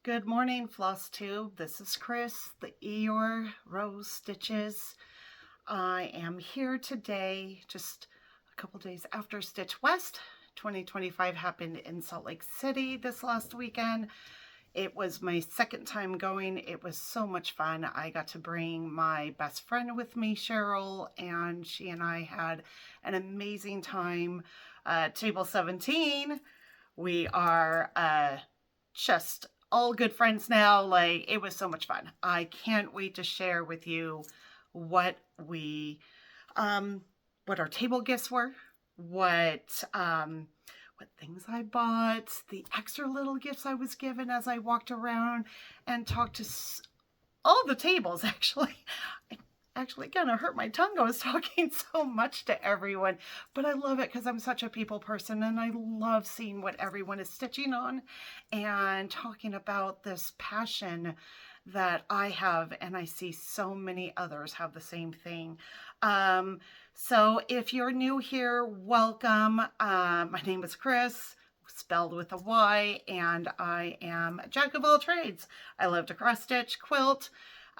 Good morning, Flosstube. This is Chris, the Eeyore Rose Stitches. I am here today, just a couple days after Stitch West. 2025 happened in Salt Lake City this last weekend. It was my second time going. It was so much fun. I got to bring my best friend with me, Cheryl, and she and I had an amazing time. Table 17, we are just all good friends now. Like, it was so much fun. I can't wait to share with you what our table gifts were, what things I bought, the extra little gifts I was given as I walked around and talked to all the tables. Actually kind of hurt my tongue. I was talking so much to everyone, but I love it because I'm such a people person and I love seeing what everyone is stitching on and talking about this passion that I have, and I see so many others have the same thing. So if you're new here, welcome. My name is Chris, spelled with a Y, and I am a jack of all trades. I love to cross stitch, quilt.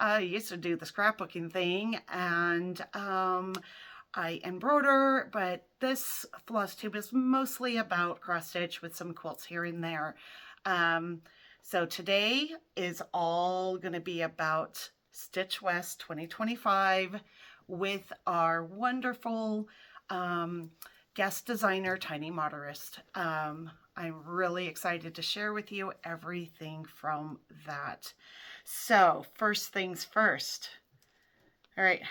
I used to do the scrapbooking thing, and I embroider, but this Flosstube is mostly about cross stitch with some quilts here and there. So today is all going to be about Stitch West 2025 with our wonderful guest designer, Tiny Modernist. I'm really excited to share with you everything from that. So first things first. All right,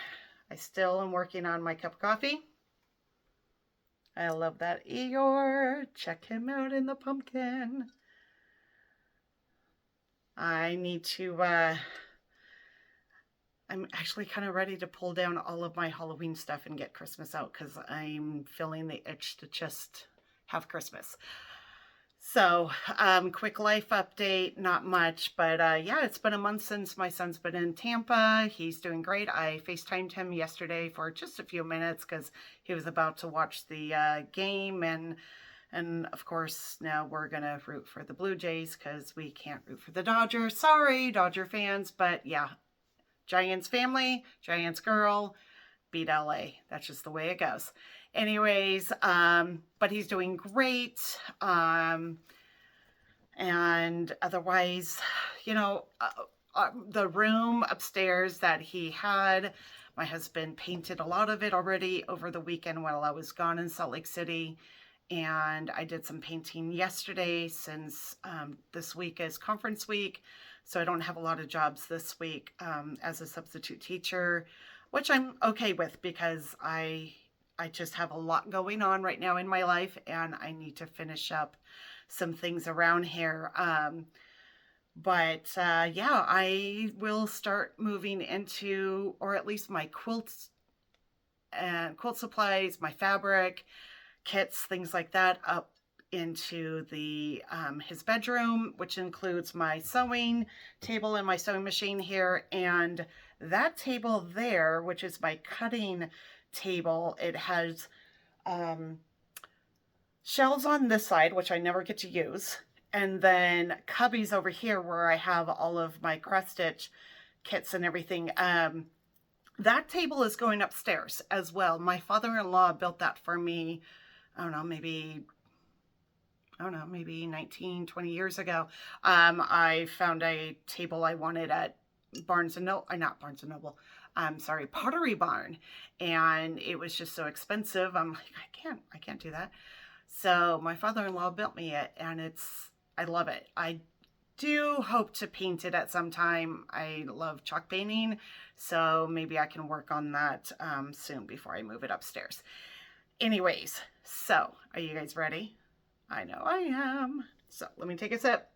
I still am working on my cup of coffee. I love that Eeyore. Check him out in the pumpkin. I need to, I'm actually kind of ready to pull down all of my Halloween stuff and get Christmas out because I'm feeling the itch to just have Christmas. So, quick life update, not much, but yeah, it's been a month since my son's been in Tampa. He's doing great. I FaceTimed him yesterday for just a few minutes because he was about to watch the game, and of course now we're gonna root for the Blue Jays because we can't root for the Dodgers. Sorry, Dodger fans, but yeah, Giants family, Giants girl, beat LA. That's just the way it goes. Anyways, but he's doing great. And otherwise, you know, the room upstairs that he had, my husband painted a lot of it already over the weekend while I was gone in Salt Lake City. And I did some painting yesterday since this week is conference week. So I don't have a lot of jobs this week as a substitute teacher, which I'm okay with because I just have a lot going on right now in my life and I need to finish up some things around here. But yeah, I will start moving into, or at least my quilts and quilt supplies, my fabric, kits, things like that, up into the his bedroom, which includes my sewing table and my sewing machine here, and that table there, which is my cutting table. It has shelves on this side, which I never get to use, and then cubbies over here where I have all of my cross stitch kits and everything. That table is going upstairs as well. My father-in-law built that for me, I don't know, maybe 19, 20 years ago. I found a table I wanted at Pottery Barn. And it was just so expensive. I'm like, I can't do that. So my father-in-law built me it, and I love it. I do hope to paint it at some time. I love chalk painting, so maybe I can work on that soon before I move it upstairs. Anyways, so are you guys ready? I know I am. So let me take a sip.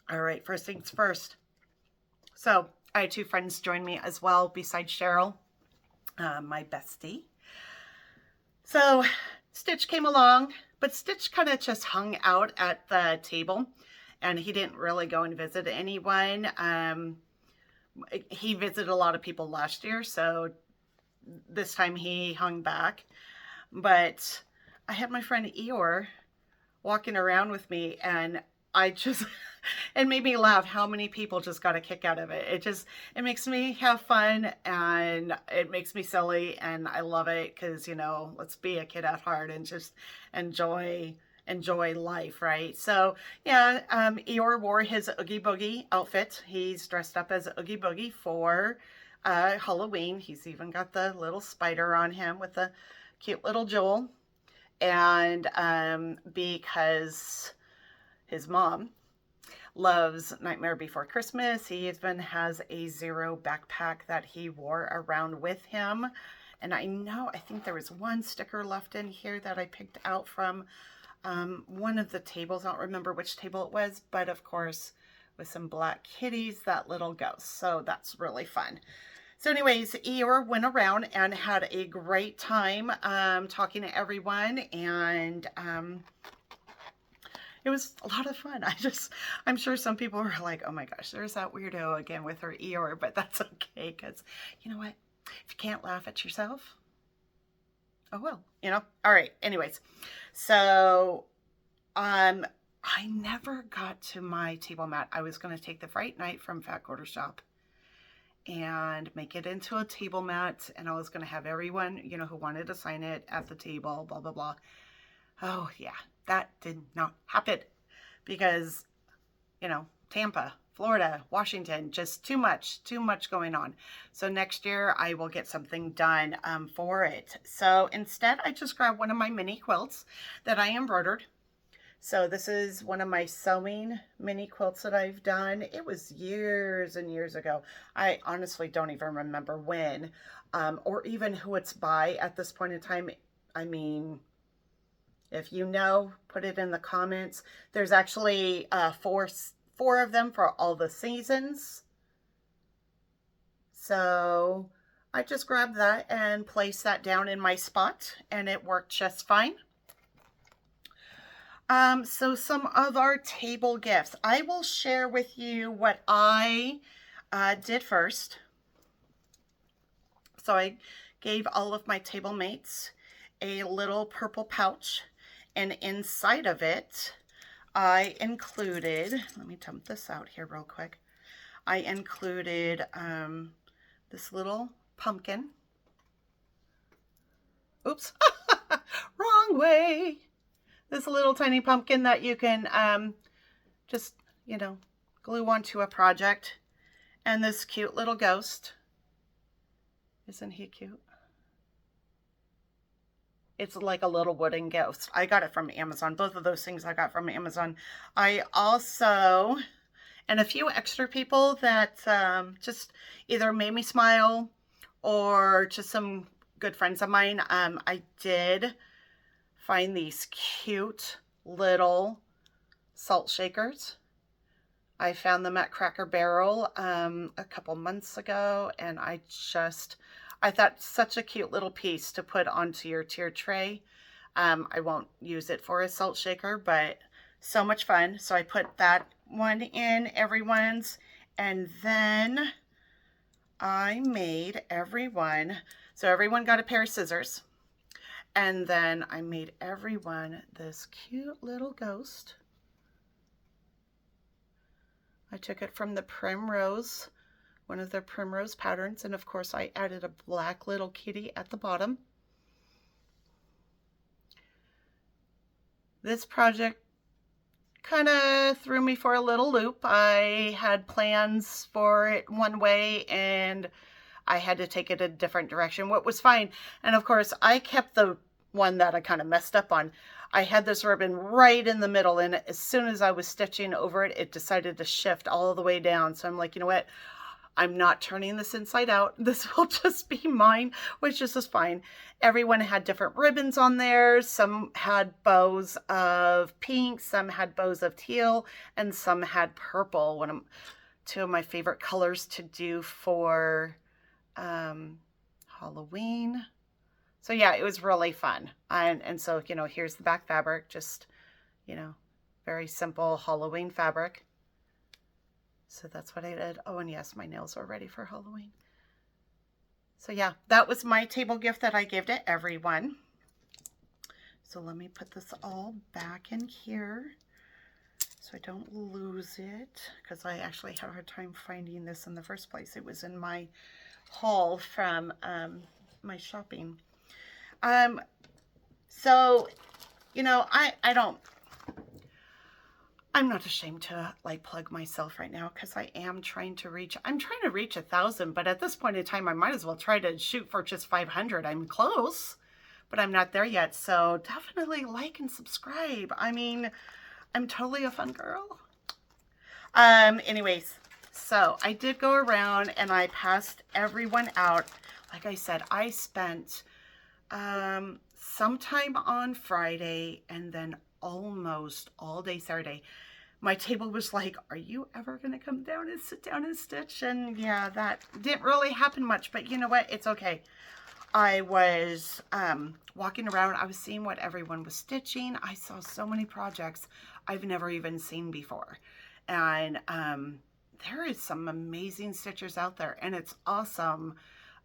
All right, first things first. So I had two friends join me as well besides Cheryl, my bestie. So Stitch came along, but Stitch kind of just hung out at the table and he didn't really go and visit anyone. He visited a lot of people last year, so this time he hung back. But I had my friend Eeyore walking around with me, and I just, it made me laugh how many people just got a kick out of it. It makes me have fun, and it makes me silly, and I love it because, you know, let's be a kid at heart and just enjoy life, right? So yeah, Eeyore wore his Oogie Boogie outfit. He's dressed up as Oogie Boogie for Halloween. He's even got the little spider on him with the cute little jewel. And because his mom loves Nightmare Before Christmas, he even has a Zero backpack that he wore around with him. And I think there was one sticker left in here that I picked out from one of the tables. I don't remember which table it was, but of course with some black kitties, that little ghost. So that's really fun. So anyways, Eeyore went around and had a great time talking to everyone, and it was a lot of fun. I'm sure some people were like, oh my gosh, there's that weirdo again with her Eeyore, but that's okay, because you know what? If you can't laugh at yourself, oh well, you know? All right, anyways. So, I never got to my table mat. I was going to take the Fright Night from Fat Quarter Shop and make it into a table mat, and I was going to have everyone, you know, who wanted to sign it at the table, blah, blah, blah. Oh, yeah, that did not happen because, you know, Tampa, Florida, Washington, just too much going on. So next year I will get something done for it. So instead I just grabbed one of my mini quilts that I embroidered. So this is one of my sewing mini quilts that I've done. It was years and years ago. I honestly don't even remember when or even who it's by at this point in time. I mean, if you know, put it in the comments. There's actually four of them for all the seasons. So I just grabbed that and placed that down in my spot, and it worked just fine. So some of our table gifts. I will share with you what I did first. So I gave all of my table mates a little purple pouch, and inside of it, I included, let me dump this out here real quick. I included this little pumpkin. Oops, wrong way. This little tiny pumpkin that you can just, you know, glue onto a project. And this cute little ghost. Isn't he cute? It's like a little wooden ghost. I got it from Amazon. Both of those things I got from Amazon. I also, and a few extra people that just either made me smile or just some good friends of mine. I did find these cute little salt shakers. I found them at Cracker Barrel a couple months ago, and I thought such a cute little piece to put onto your tier tray. I won't use it for a salt shaker, but so much fun. So I put that one in everyone's, and then I made everyone, so everyone got a pair of scissors, and then I made everyone this cute little ghost. I took it from the Primrose, one of their Primrose patterns, and of course I added a black little kitty at the bottom. This project kind of threw me for a little loop. I had plans for it one way and I had to take it a different direction, what was fine. And of course I kept the one that I kind of messed up on. I had this ribbon right in the middle, and as soon as I was stitching over it, it decided to shift all the way down. So I'm like, you know what? I'm not turning this inside out. This will just be mine, which is just fine. Everyone had different ribbons on there. Some had bows of pink, some had bows of teal, and some had purple. Two of my favorite colors to do for Halloween. So yeah, it was really fun. And so, you know, here's the back fabric, just, you know, very simple Halloween fabric. So that's what I did. Oh, and yes, my nails are ready for Halloween. So yeah, that was my table gift that I gave to everyone. So let me put this all back in here so I don't lose it, because I actually had a hard time finding this in the first place. It was in my haul from my shopping. So, you know, I'm not ashamed to like plug myself right now, because I'm trying to reach 1,000, but at this point in time, I might as well try to shoot for just 500. I'm close, but I'm not there yet. So definitely like and subscribe. I mean, I'm totally a fun girl. Anyways, so I did go around and I passed everyone out. Like I said, I spent sometime on Friday and then almost all day Saturday. My table was like, are you ever going to come down and sit down and stitch? And yeah, that didn't really happen much, but you know what? It's okay. I was walking around. I was seeing what everyone was stitching. I saw so many projects I've never even seen before. And there is some amazing stitchers out there. And it's awesome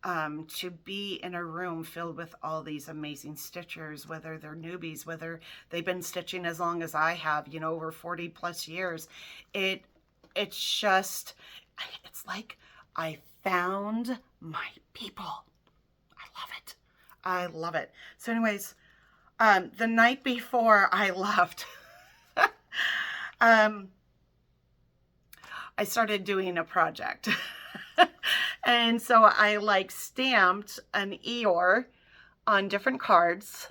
to be in a room filled with all these amazing stitchers, whether they're newbies, whether they've been stitching as long as I have, you know, over 40 plus years. It's just, it's like I found my people. I love it. I love it. So anyways, the night before I left, I started doing a project. And so I like stamped an Eeyore on different cards.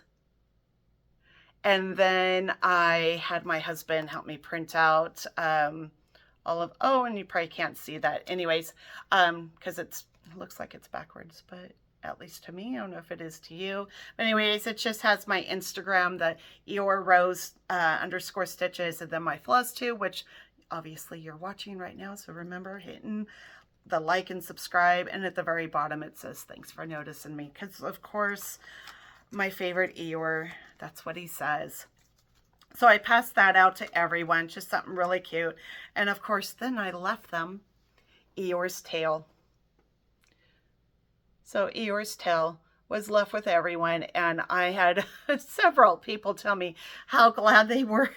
And then I had my husband help me print out all of, oh, and you probably can't see that. Anyways, because it looks like it's backwards, but at least to me, I don't know if it is to you. But anyways, it just has my Instagram, the Eeyore Rose _ stitches, and then my Flosstube, which obviously you're watching right now. So remember hitting the like and subscribe. And at the very bottom, it says, thanks for noticing me. Because of course, my favorite Eeyore, that's what he says. So I passed that out to everyone, just something really cute. And of course, then I left them Eeyore's tail. So Eeyore's tail was left with everyone, and I had several people tell me how glad they were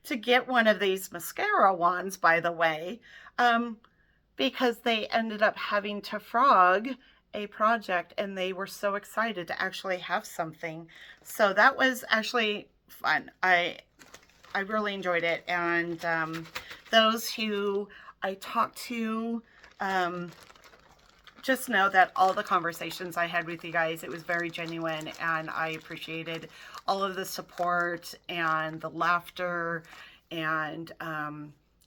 to get one of these mascara wands, by the way, because they ended up having to frog a project, and they were so excited to actually have something. So that was actually fun. I really enjoyed it, and those who I talked to, just know that all the conversations I had with you guys, it was very genuine, and I appreciated all of the support and the laughter and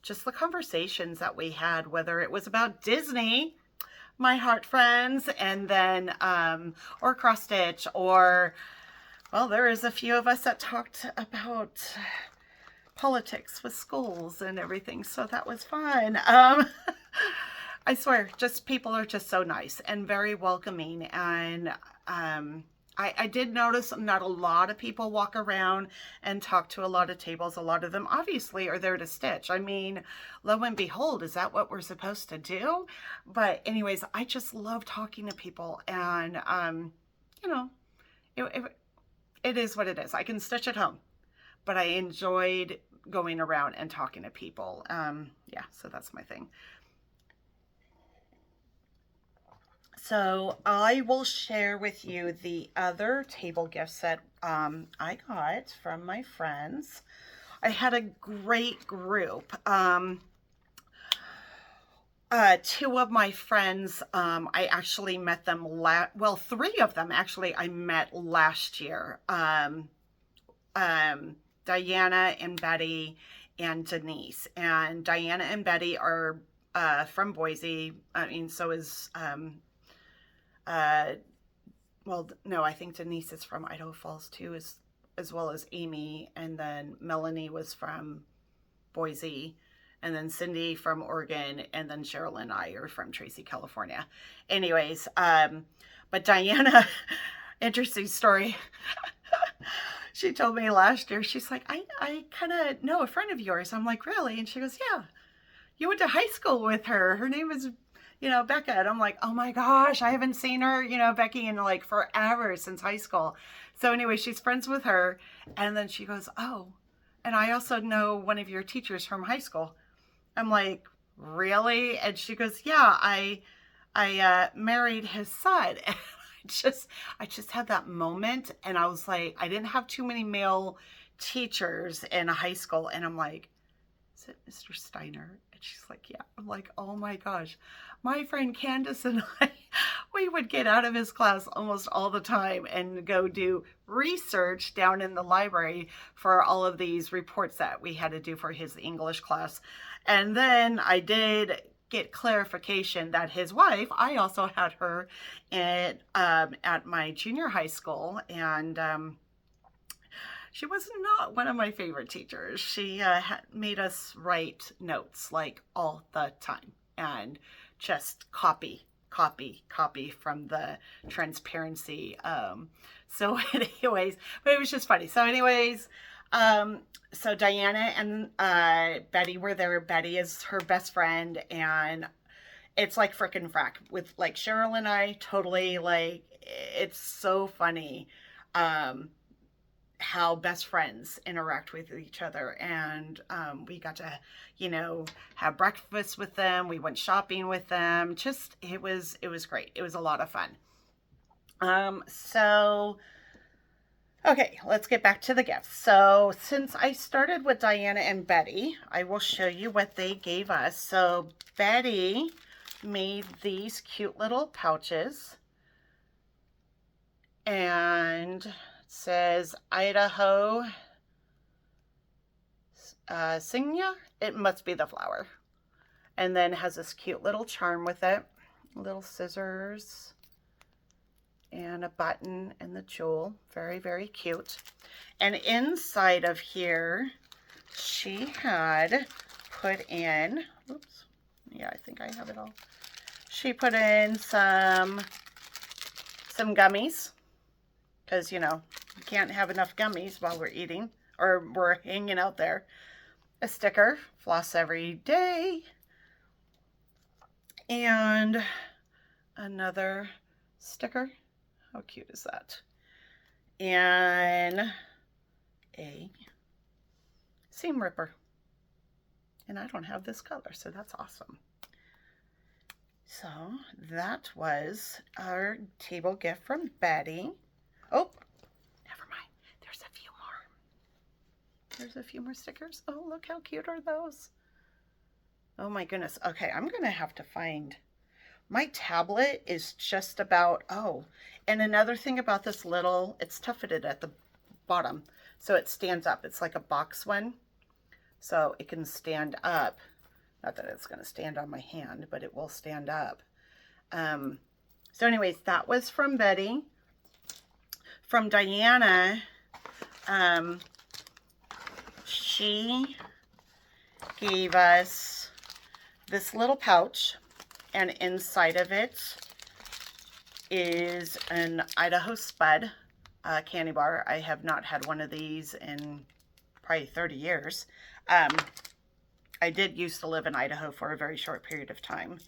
just the conversations that we had, whether it was about Disney, my heart friends, and then or cross stitch, or, well, there is a few of us that talked about politics with schools and everything, so that was fun. I swear, just people are just so nice and very welcoming. And I did notice not a lot of people walk around and talk to a lot of tables. A lot of them obviously are there to stitch. I mean, lo and behold, is that what we're supposed to do? But anyways, I just love talking to people. And, you know, it is what it is. I can stitch at home, but I enjoyed going around and talking to people. Yeah, so that's my thing. So I will share with you the other table gifts that I got from my friends. I had a great group. Two of my friends, I actually met them, well, three of them actually I met last year. Diana and Betty and Denise. And Diana and Betty are from Boise. I mean, so is... well, no, I think Denise is from Idaho Falls too, as well as Amy, and then Melanie was from Boise, and then Cindy from Oregon, and then Cheryl and I are from Tracy, California. Anyways, but Diana, interesting story. She told me last year, she's like, I kind of know a friend of yours. I'm like, really? And she goes, yeah, you went to high school with her. Her name is Becca. And I'm like, oh my gosh, I haven't seen her, Becky, in like forever, since high school. So anyway, she's friends with her. And then she goes, oh, and I also know one of your teachers from high school. I'm like, really? And she goes, yeah, I married his son. And I just had that moment, and I was like, I didn't have too many male teachers in high school, and I'm like, is it Mr. Steiner? And she's like, yeah. I'm like, oh my gosh. My friend Candace and I, we would get out of his class almost all the time and go do research down in the library for all of these reports that we had to do for his English class. And then I did get clarification that his wife, I also had her at my junior high school, and she was not one of my favorite teachers. She made us write notes like all the time and just copy from the transparency. So anyways, but it was just funny. So anyways, so Diana and Betty were there. Betty is her best friend, and it's like frickin' frack with like Cheryl and I, totally, like, it's so funny. How best friends interact with each other. And we got to, have breakfast with them. We went shopping with them. Just, it was great. It was a lot of fun. So, okay, let's get back to the gifts. So since I started with Diana and Betty, I will show you what they gave us. So Betty made these cute little pouches, and says Idaho Signia. It must be the flower. And then has this cute little charm with it. Little scissors and a button and the jewel. Very, very cute. And inside of here, she had put in, oops, yeah, I think I have it all. She put in some gummies, because, you can't have enough gummies while we're eating or we're hanging out there. A sticker, floss every day. And another sticker. How cute is that? And a seam ripper. And I don't have this color, so that's awesome. So that was our table gift from Betty. Oh, never mind. There's a few more. There's a few more stickers. Oh, look how cute are those. Oh my goodness. Okay, I'm going to have to find. My tablet is just about, oh, and another thing about this little, it's tufted at the bottom, so it stands up. It's like a box one, so it can stand up. Not that it's going to stand on my hand, but it will stand up. So anyways, that was from Betty. From Diana, she gave us this little pouch, and inside of it is an Idaho Spud candy bar. I have not had one of these in probably 30 years. I did used to live in Idaho for a very short period of time.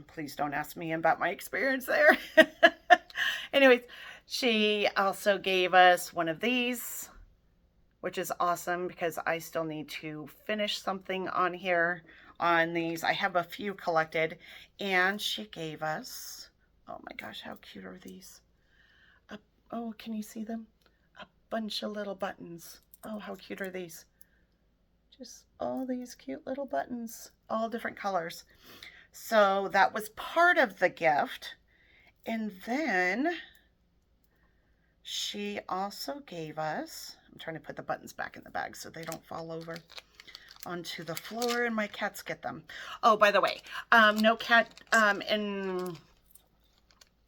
Please don't ask me about my experience there. Anyways, she also gave us one of these, which is awesome because I still need to finish something on here on these. I have a few collected, and she gave us, oh my gosh, how cute are these? Oh, can you see them? A bunch of little buttons. Oh, how cute are these? Just all these cute little buttons, all different colors. So that was part of the gift. And then she also gave us, I'm trying to put the buttons back in the bag so they don't fall over onto the floor and my cats get them. Oh, by the way, no cat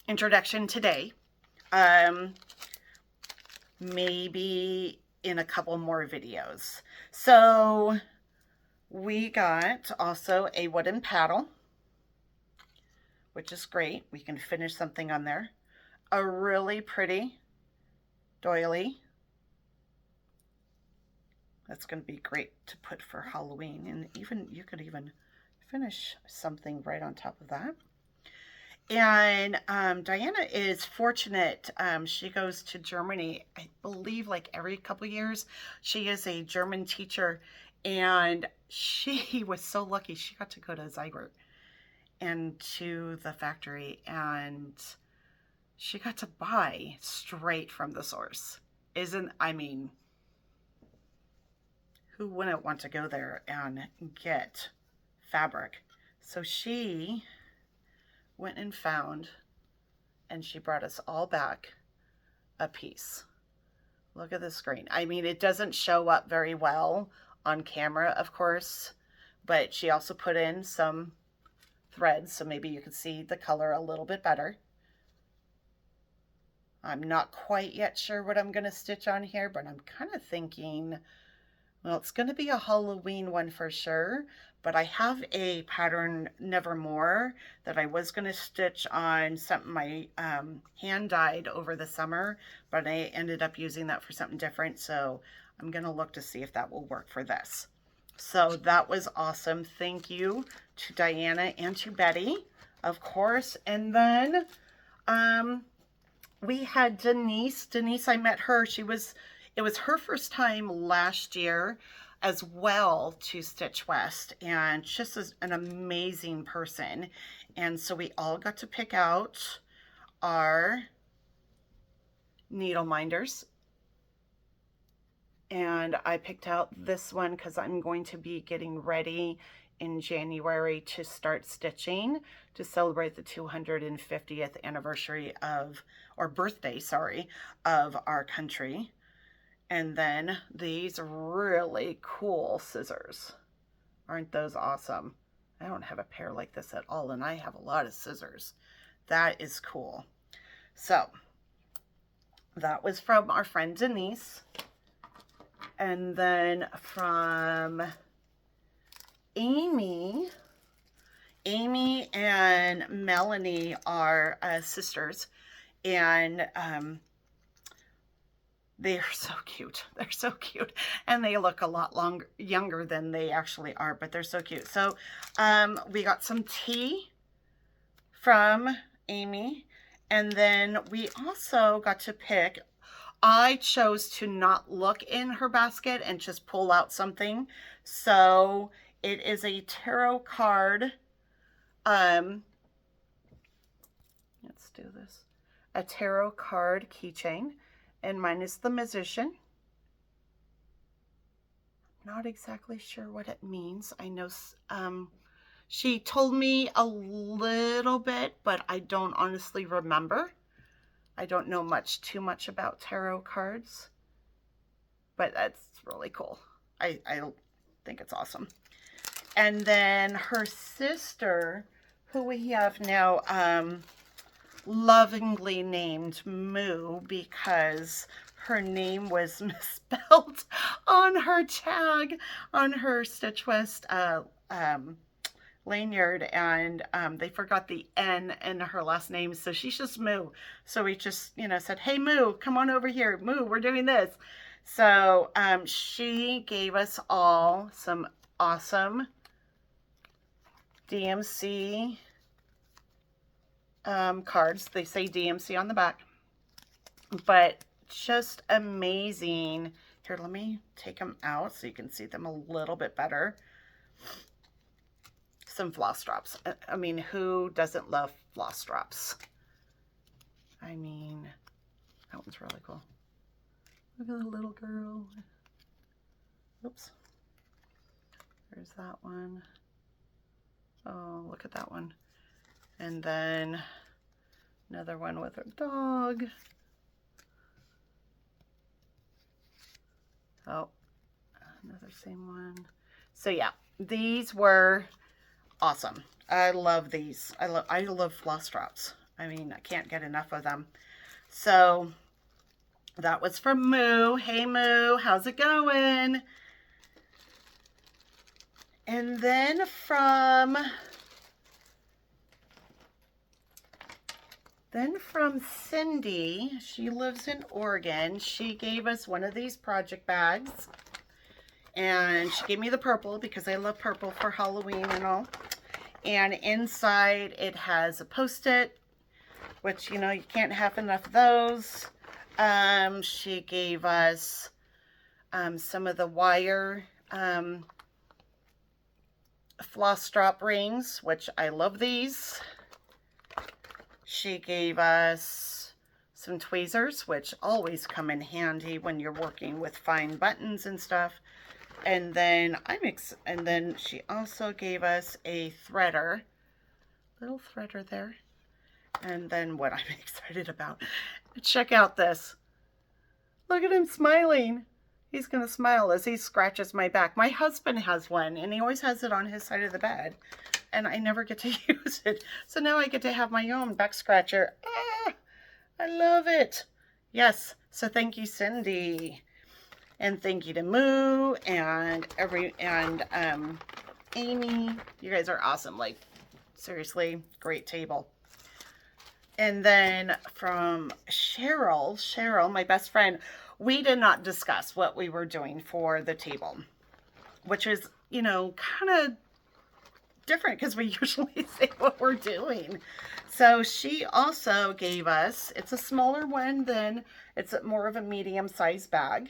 introduction today. Maybe in a couple more videos. So we got also a wooden paddle, which is great. We can finish something on there. A really pretty doily. That's going to be great to put for Halloween. And even you could even finish something right on top of that. And Diana is fortunate. She goes to Germany, I believe, like every couple years. She is a German teacher, and she was so lucky. She got to go to Zyger and to the factory, and she got to buy straight from the source. I mean, who wouldn't want to go there and get fabric? So she went and found, and she brought us all back a piece. Look at the screen. I mean, it doesn't show up very well on camera, of course, but she also put in some threads, so maybe you can see the color a little bit better. I'm not quite yet sure what I'm going to stitch on here, but I'm kind of thinking, well, it's going to be a Halloween one for sure, but I have a pattern Nevermore that I was going to stitch on something I hand dyed over the summer, but I ended up using that for something different, so I'm going to look to see if that will work for this. So that was awesome. Thank you to Diana and to Betty, of course. And then we had Denise. Denise, I met her. It was her first time last year as well to Stitch West, and just an amazing person. And so we all got to pick out our needle minders. And I picked out this one because I'm going to be getting ready in January to start stitching to celebrate the 250th anniversary or birthday, sorry, of our country. And then these really cool scissors. Aren't those awesome? I don't have a pair like this at all, and I have a lot of scissors. That is cool. So that was from our friend Denise. And then from Amy and Melanie are sisters, and they are so cute. They're so cute, and they look a lot younger than they actually are, but they're so cute. So we got some tea from Amy, and then we also got to pick. I chose to not look in her basket and just pull out something. So it is a tarot card. Let's do this. A tarot card keychain. And mine is the Magician. Not exactly sure what it means. I know she told me a little bit, but I don't honestly remember. I don't know too much about tarot cards, but that's really cool. I think it's awesome. And then her sister, who we have now lovingly named Moo, because her name was misspelled on her tag, on her Stitch West lanyard, and they forgot the N in her last name, so she's just Moo. So we just, said, hey Moo, come on over here. Moo, we're doing this. So she gave us all some awesome DMC cards. They say DMC on the back, but just amazing. Here, let me take them out so you can see them a little bit better. Some floss drops. I mean, who doesn't love floss drops? I mean, that one's really cool. Look at the little girl. Oops. There's that one. Oh, look at that one. And then another one with a dog. Oh, another same one. So yeah, these were awesome. I love these. I love floss drops. I mean, I can't get enough of them. So that was from Moo. Hey Moo, how's it going? And then from Cindy, she lives in Oregon. She gave us one of these project bags. And she gave me the purple because I love purple for Halloween and all. And inside it has a Post-it, which, you know, you can't have enough of those. She gave us some of the wire floss drop rings, which I love these. She gave us some tweezers, which always come in handy when you're working with fine buttons and stuff. And then she also gave us a threader, little threader there. And then what I'm excited about, check out this. Look at him smiling. He's gonna smile as he scratches my back. My husband has one, and he always has it on his side of the bed, and I never get to use it. So now I get to have my own back scratcher. Ah, I love it. Yes, so thank you, Cindy. And thank you to Moo and Amy. You guys are awesome. Like, seriously, great table. And then from Cheryl, my best friend, we did not discuss what we were doing for the table, which is, you know, kind of different because we usually say what we're doing. So she also gave us, it's a smaller one than, it's more of a medium-sized bag.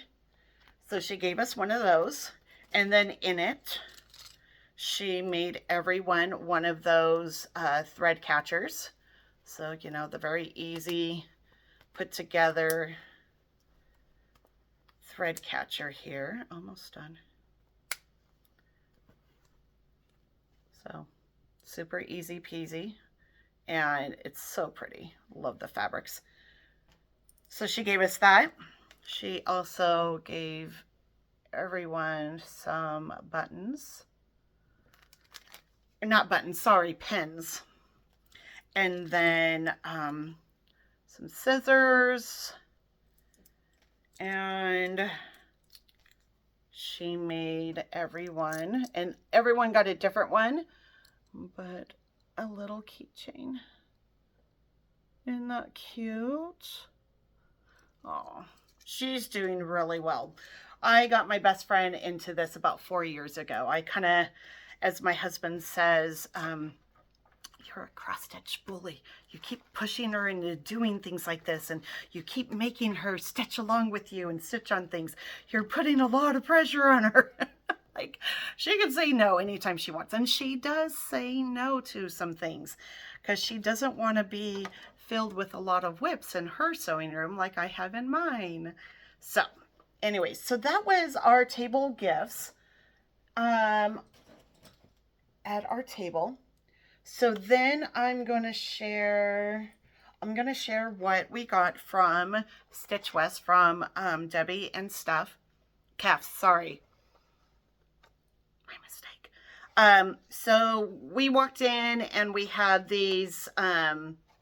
So she gave us one of those, and then in it, she made everyone one of those thread catchers. So, you know, the very easy put together thread catcher here. Almost done. So, super easy peasy, and it's so pretty. Love the fabrics. So she gave us that. She also gave everyone some buttons. Not buttons, sorry, pins. And then some scissors. And she made everyone, and everyone got a different one, but a little keychain. Isn't that cute? Oh, she's doing really well. I got my best friend into this about 4 years ago. I kind of, as my husband says, you're a cross-stitch bully. You keep pushing her into doing things like this, and you keep making her stitch along with you and stitch on things. You're putting a lot of pressure on her. Like, she can say no anytime she wants, and she does say no to some things because she doesn't want to be filled with a lot of whips in her sewing room like I have in mine. So anyways, so that was our table gifts at our table. So then I'm going to share what we got from Stitch West, from Debbie and Steph. Calf, sorry. My mistake. So we walked in and we had these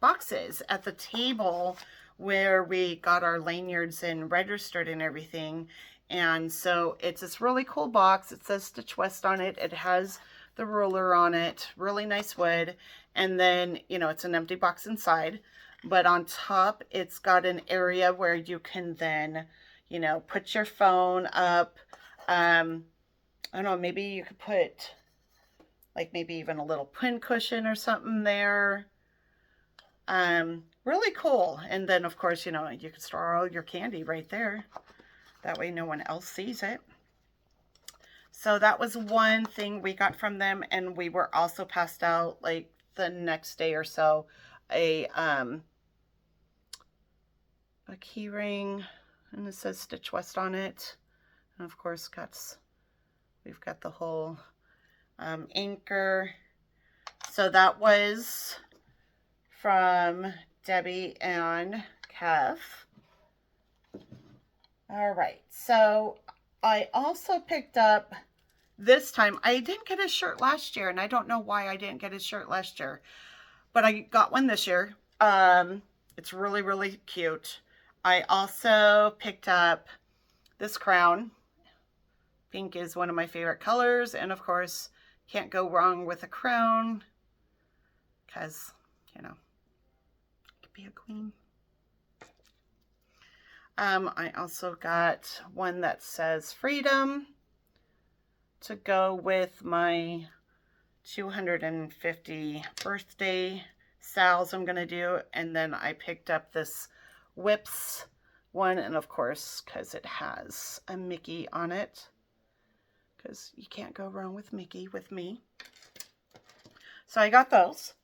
boxes at the table where we got our lanyards and registered and everything. And so it's this really cool box. It says Stitch West on it. It has the ruler on it, really nice wood. And then, you know, it's an empty box inside, but on top it's got an area where you can then, you know, put your phone up. I don't know, maybe you could put like maybe even a little pin cushion or something there. Really cool. And then of course, you know, you can store all your candy right there. That way no one else sees it. So that was one thing we got from them, and we were also passed out like the next day or so a key ring, and it says Stitch West on it. And of course we've got the whole anchor. So that was from Debbie and Kev. All right, so I also picked up this time. I didn't get a shirt last year, and I don't know why I didn't get a shirt last year, but I got one this year. It's really, really cute. I also picked up this crown. Pink is one of my favorite colors, and of course, can't go wrong with a crown because, you know, I could be a queen. I also got one that says freedom to go with my 250 birthday sals I'm going to do. And then I picked up this Whips one. And of course, because it has a Mickey on it. Because you can't go wrong with Mickey with me. So I got those.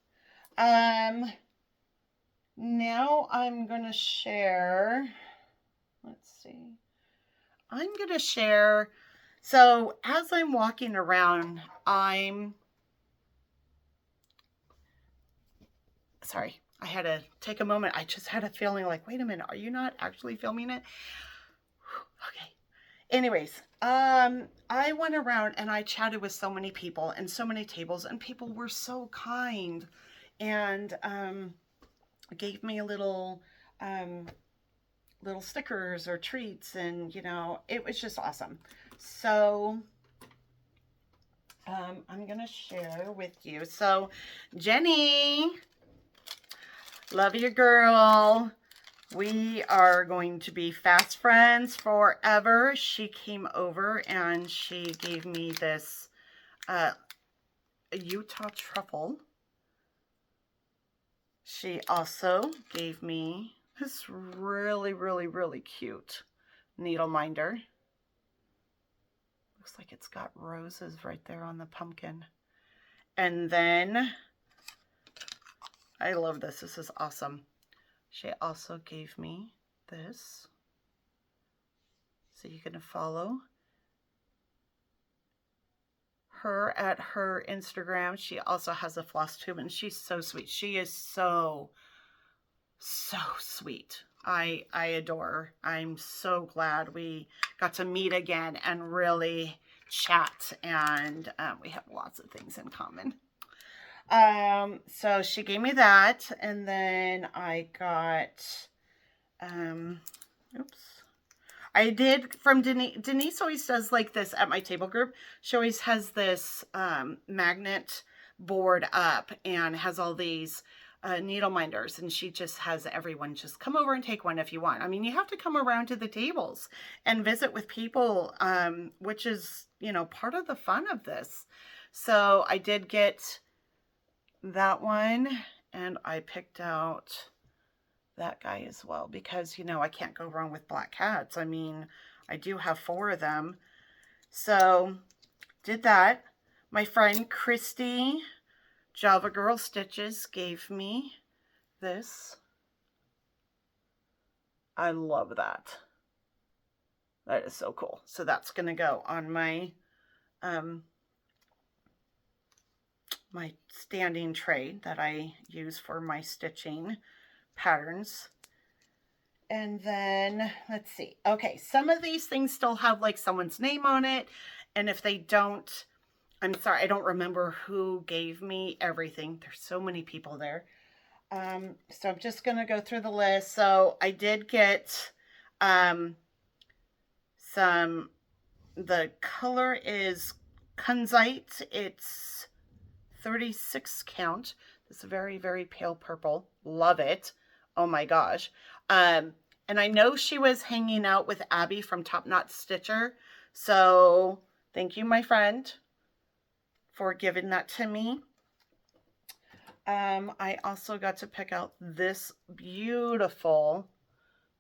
Now I'm going to share, let's see. I'm going to share, so as I'm walking around, sorry, I had to take a moment. I just had a feeling like, wait a minute, are you not actually filming it? Okay. Anyways, I went around and I chatted with so many people and so many tables, and people were so kind and gave me a little stickers or treats, and you know, it was just awesome. So I'm gonna share with you. So Jenny, love you, girl. We are going to be fast friends forever. She came over and she gave me this Utah truffle. She also gave me this really, really, really cute needle minder. Looks like it's got roses right there on the pumpkin. And then, I love this. This is awesome. She also gave me this. So you can follow her at her Instagram. She also has a Flosstube, and she's so sweet. She is so sweet. I adore her. I'm so glad we got to meet again and really chat, and we have lots of things in common. So she gave me that, and then I got, oops. I did from Denise. Denise always does like this at my table group. She always has this magnet board up and has all these needle minders, and she just has everyone just come over and take one if you want. I mean, you have to come around to the tables and visit with people, which is, you know, part of the fun of this. So I did get that one, and I picked out that guy as well, because, you know, I can't go wrong with black cats. I mean, I do have 4 of them. So did that. My friend Christy Java Girl Stitches gave me this. I love that. That is so cool. So that's going to go on my my standing tray that I use for my stitching patterns. And then let's see. Okay, some of these things still have like someone's name on it, and if they don't, I'm sorry, I don't remember who gave me everything. There's so many people there. So I'm just going to go through the list. So I did get the color is Kunzite. It's 36 count. It's very, very pale purple. Love it. Oh my gosh. And I know she was hanging out with Abby from Top Knot Stitcher. So thank you, my friend, for giving that to me. I also got to pick out this beautiful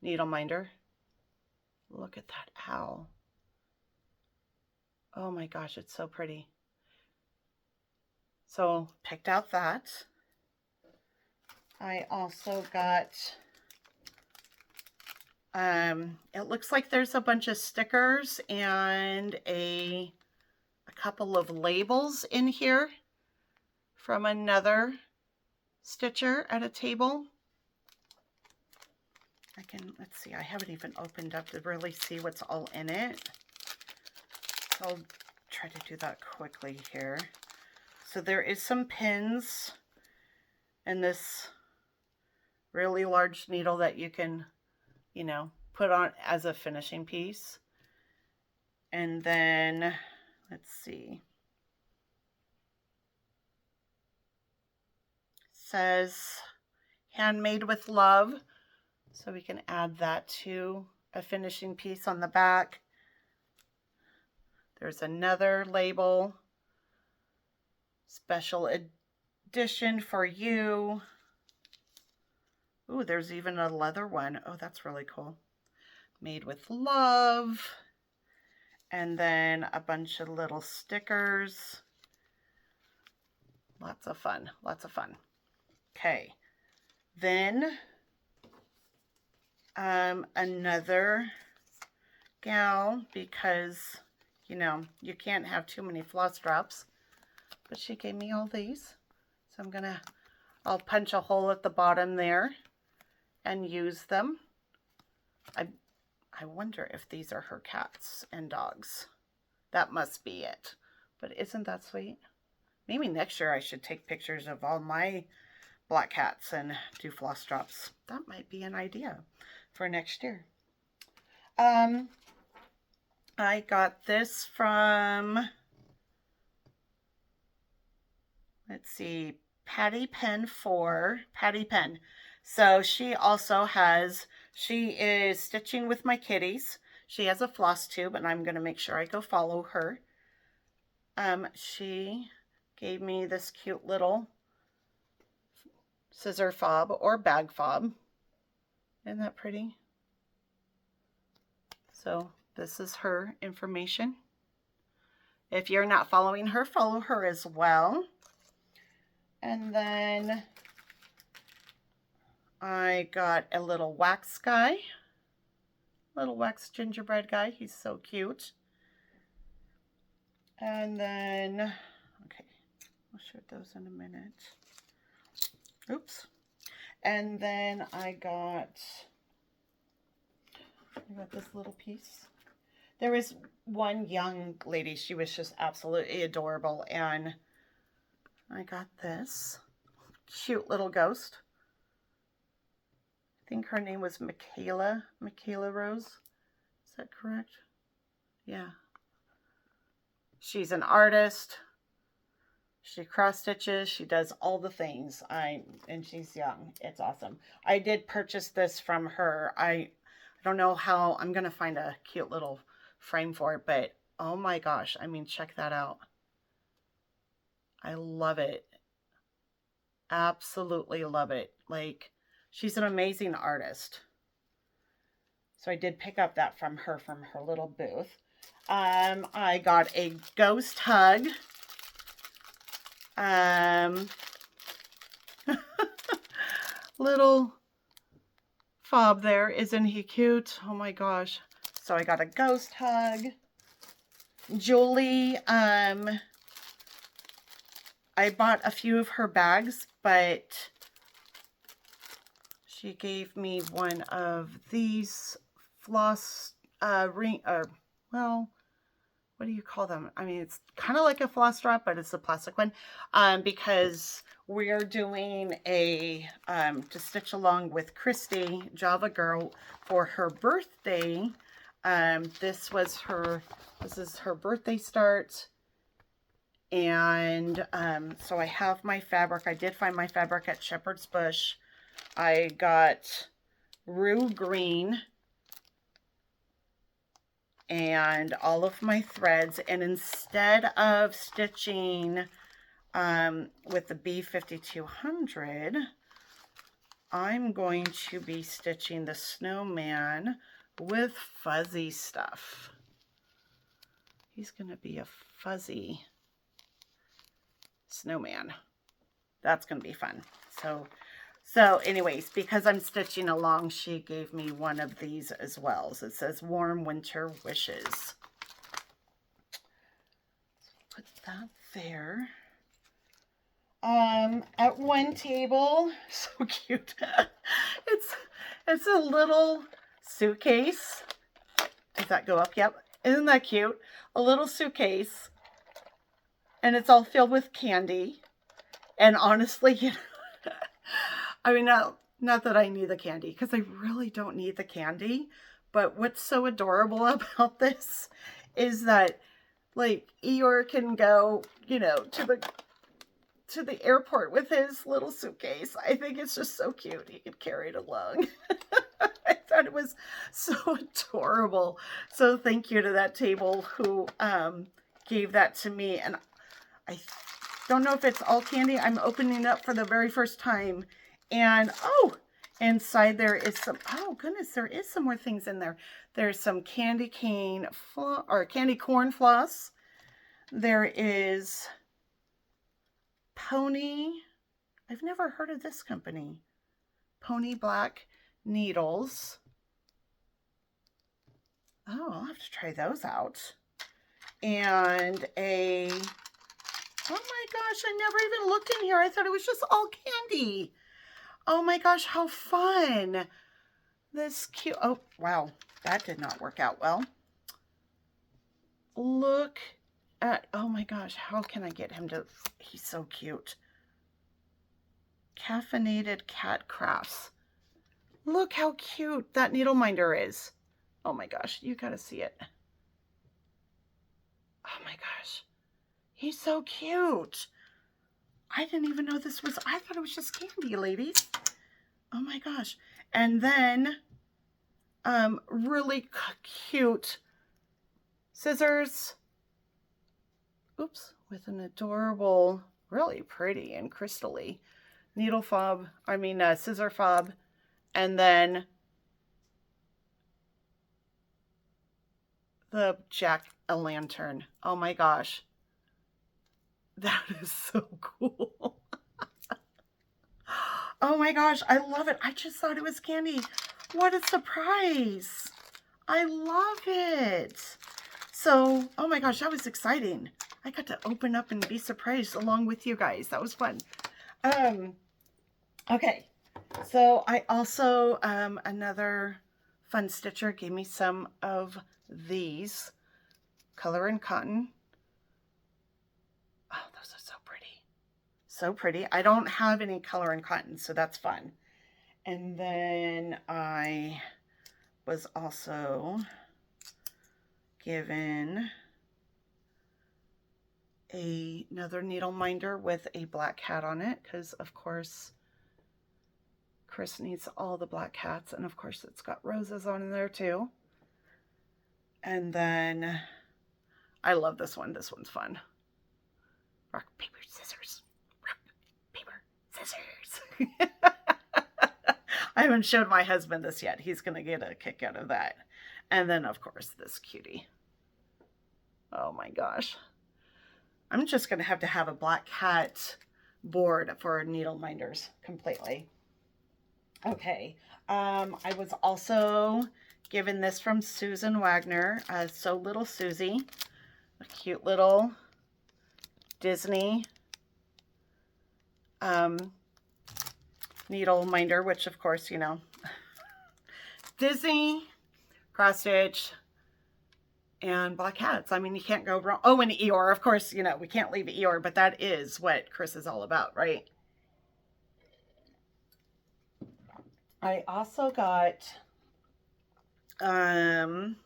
needle minder. Look at that owl. Oh my gosh, it's so pretty. So picked out that. I also got, it looks like there's a bunch of stickers and a couple of labels in here from another stitcher at a table. Let's see, I haven't even opened up to really see what's all in it. So I'll try to do that quickly here. So there is some pins and this really large needle that you can, you know, put on as a finishing piece. And then, let's see. It says handmade with love. So we can add that to a finishing piece on the back. There's another label. Special edition for you. Ooh, there's even a leather one. Oh, that's really cool. Made with love. And then a bunch of little stickers. Lots of fun. Lots of fun. Okay. Then another gal, because, you know, you can't have too many floss drops. But she gave me all these. So I'll punch a hole at the bottom there and use them. I wonder if these are her cats and dogs. That must be it. But isn't that sweet? Maybe next year I should take pictures of all my black cats and do floss drops. That might be an idea for next year. I got this from, let's see, Patty Pen 4. Patty Pen. So she is stitching with my kitties. She has a floss tube, and I'm going to make sure I go follow her. She gave me this cute little scissor fob or bag fob. Isn't that pretty? So this is her information. If you're not following her, follow her as well. And then I got a little wax guy. Little wax gingerbread guy. He's so cute. And then, okay, I'll show those in a minute. Oops. And then I got this little piece. There was one young lady. She was just absolutely adorable. And I got this cute little ghost. I think her name was Michaela Rose. Is that correct? Yeah. She's an artist. She cross stitches. She does all the things. And she's young. It's awesome. I did purchase this from her. I don't know how. I'm going to find a cute little frame for it, but oh my gosh. I mean, check that out. I love it. Absolutely love it. Like, she's an amazing artist. So I did pick up that from her little booth. I got a ghost hug. Little fob there. Isn't he cute? Oh my gosh. So I got a ghost hug. Julie, I bought a few of her bags, but she gave me one of these floss well, what do you call them? I mean, it's kind of like a floss drop, but it's a plastic one, because we're doing a to stitch along with Christy, Java Girl, for her birthday. This is her birthday start. And so I have my fabric. I did find my fabric at Shepherd's Bush. I got Rue Green and all of my threads. And instead of stitching with the B5200, I'm going to be stitching the snowman with fuzzy stuff. He's going to be a fuzzy snowman. That's going to be fun. So anyways, because I'm stitching along, she gave me one of these as well. So it says Warm Winter Wishes. Put that there. At one table, so cute. It's a little suitcase. Does that go up? Yep. Isn't that cute? A little suitcase. And it's all filled with candy. And honestly, you know, I mean, not that I need the candy, because I really don't need the candy. But what's so adorable about this is that, like, Eeyore can go, you know, to the airport with his little suitcase. I think it's just so cute. He could carry it along. I thought it was so adorable. So thank you to that table who gave that to me. And Don't know if it's all candy. I'm opening it up for the very first time. And, oh, inside there is some, oh goodness, there is some more things in there. There's some candy cane or candy corn floss. There is Pony. I've never heard of this company. Pony Black Needles. Oh, I'll have to try those out. And a, oh my gosh, I never even looked in here. I thought it was just all candy. Oh my gosh, how fun. This cute, oh wow, that did not work out well. Look at, oh my gosh, how can I get him to, he's so cute. Caffeinated Cat Crafts. Look how cute that needle minder is. Oh my gosh, you gotta see it. Oh my gosh, he's so cute. I didn't even know this was, I thought it was just candy, ladies. Oh my gosh. And then, really cute scissors. Oops, with an adorable, really pretty and crystally needle fob, scissor fob. And then the jack-o'-lantern. Oh my gosh. That is so cool. Oh my gosh, I love it. I just thought it was candy. What a surprise. I love it. So, oh my gosh, that was exciting. I got to open up and be surprised along with you guys. That was fun. Okay, so I also, another fun stitcher gave me some of these Color and Cotton. Oh, those are so pretty. So pretty. I don't have any Color and Cotton, so that's fun. And then I was also given another needle minder with a black cat on it, because of course Chris needs all the black cats, and of course it's got roses on there too. And then I love this one. This one's fun. Rock, paper, scissors. Rock, paper, scissors. I haven't showed my husband this yet. He's going to get a kick out of that. And then, of course, this cutie. Oh my gosh. I'm just going to have a black cat board for needle minders completely. Okay. I was also given this from Susan Wagner. So Little Susie. A cute little Disney needle minder, which of course, you know, Disney, cross stitch, and black cats. I mean, you can't go wrong. Oh, and Eeyore, of course, you know, we can't leave Eeyore, but that is what Chris is all about, right? I also got from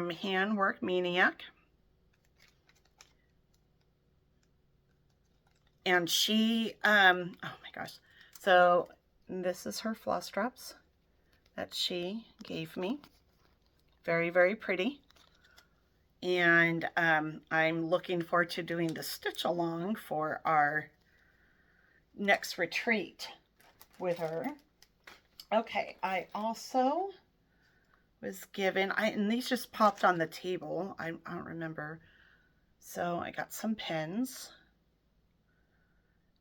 Handwork Maniac. And she, oh my gosh. So this is her floss drops that she gave me. Very, very pretty. And I'm looking forward to doing the stitch along for our next retreat with her. Okay, I also was given, and these just popped on the table. I don't remember. So I got some pens.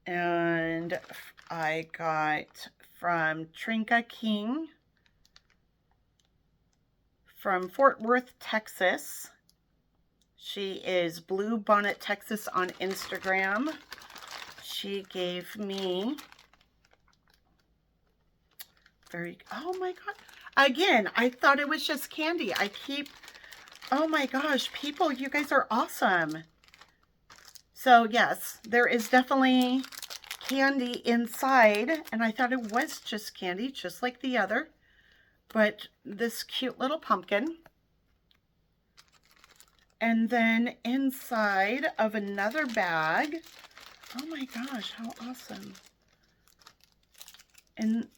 And I got from Trinka King from Fort Worth, Texas. She is Blue Bonnet Texas on Instagram. She gave me oh my God. Again, I thought it was just candy. Oh my gosh, people, you guys are awesome. So yes, there is definitely candy inside, and I thought it was just candy, just like the other. But this cute little pumpkin. And then inside of another bag, oh my gosh, how awesome. And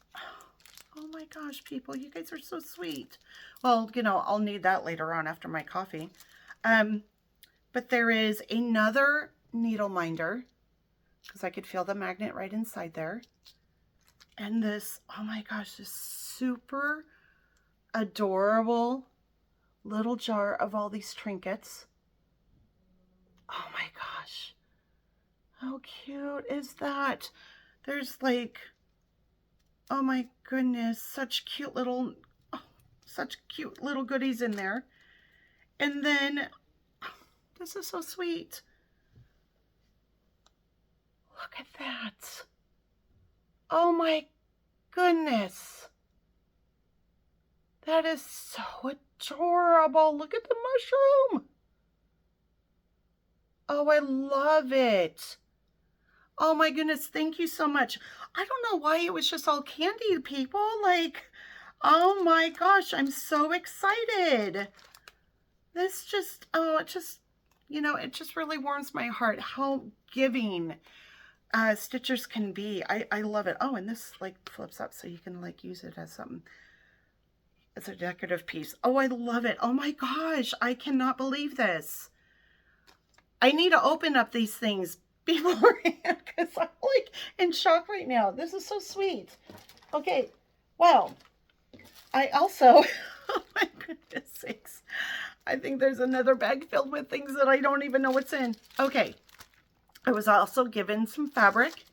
oh my gosh, people, you guys are so sweet. Well, you know, I'll need that later on after my coffee. But there is another needle minder, because I could feel the magnet right inside there. And this, oh my gosh, this super adorable little jar of all these trinkets. Oh my gosh. How cute is that? There's like, oh my goodness, such cute little goodies in there. And then, this is so sweet. Look at that. Oh my goodness. That is so adorable. Look at the mushroom. Oh, I love it. Oh my goodness, thank you so much. I don't know why it was just all candy, people. Like, oh my gosh, I'm so excited. This just, oh, it just, you know, it just really warms my heart how giving Stitchers can be. I love it. Oh, and this like flips up so you can like use it as something, as a decorative piece. Oh, I love it. Oh my gosh, I cannot believe this. I need to open up these things beforehand because I'm like in shock right now. This is so sweet. Okay, well, I also, oh my goodness sakes, I think there's another bag filled with things that I don't even know what's in. Okay, I was also given some fabric.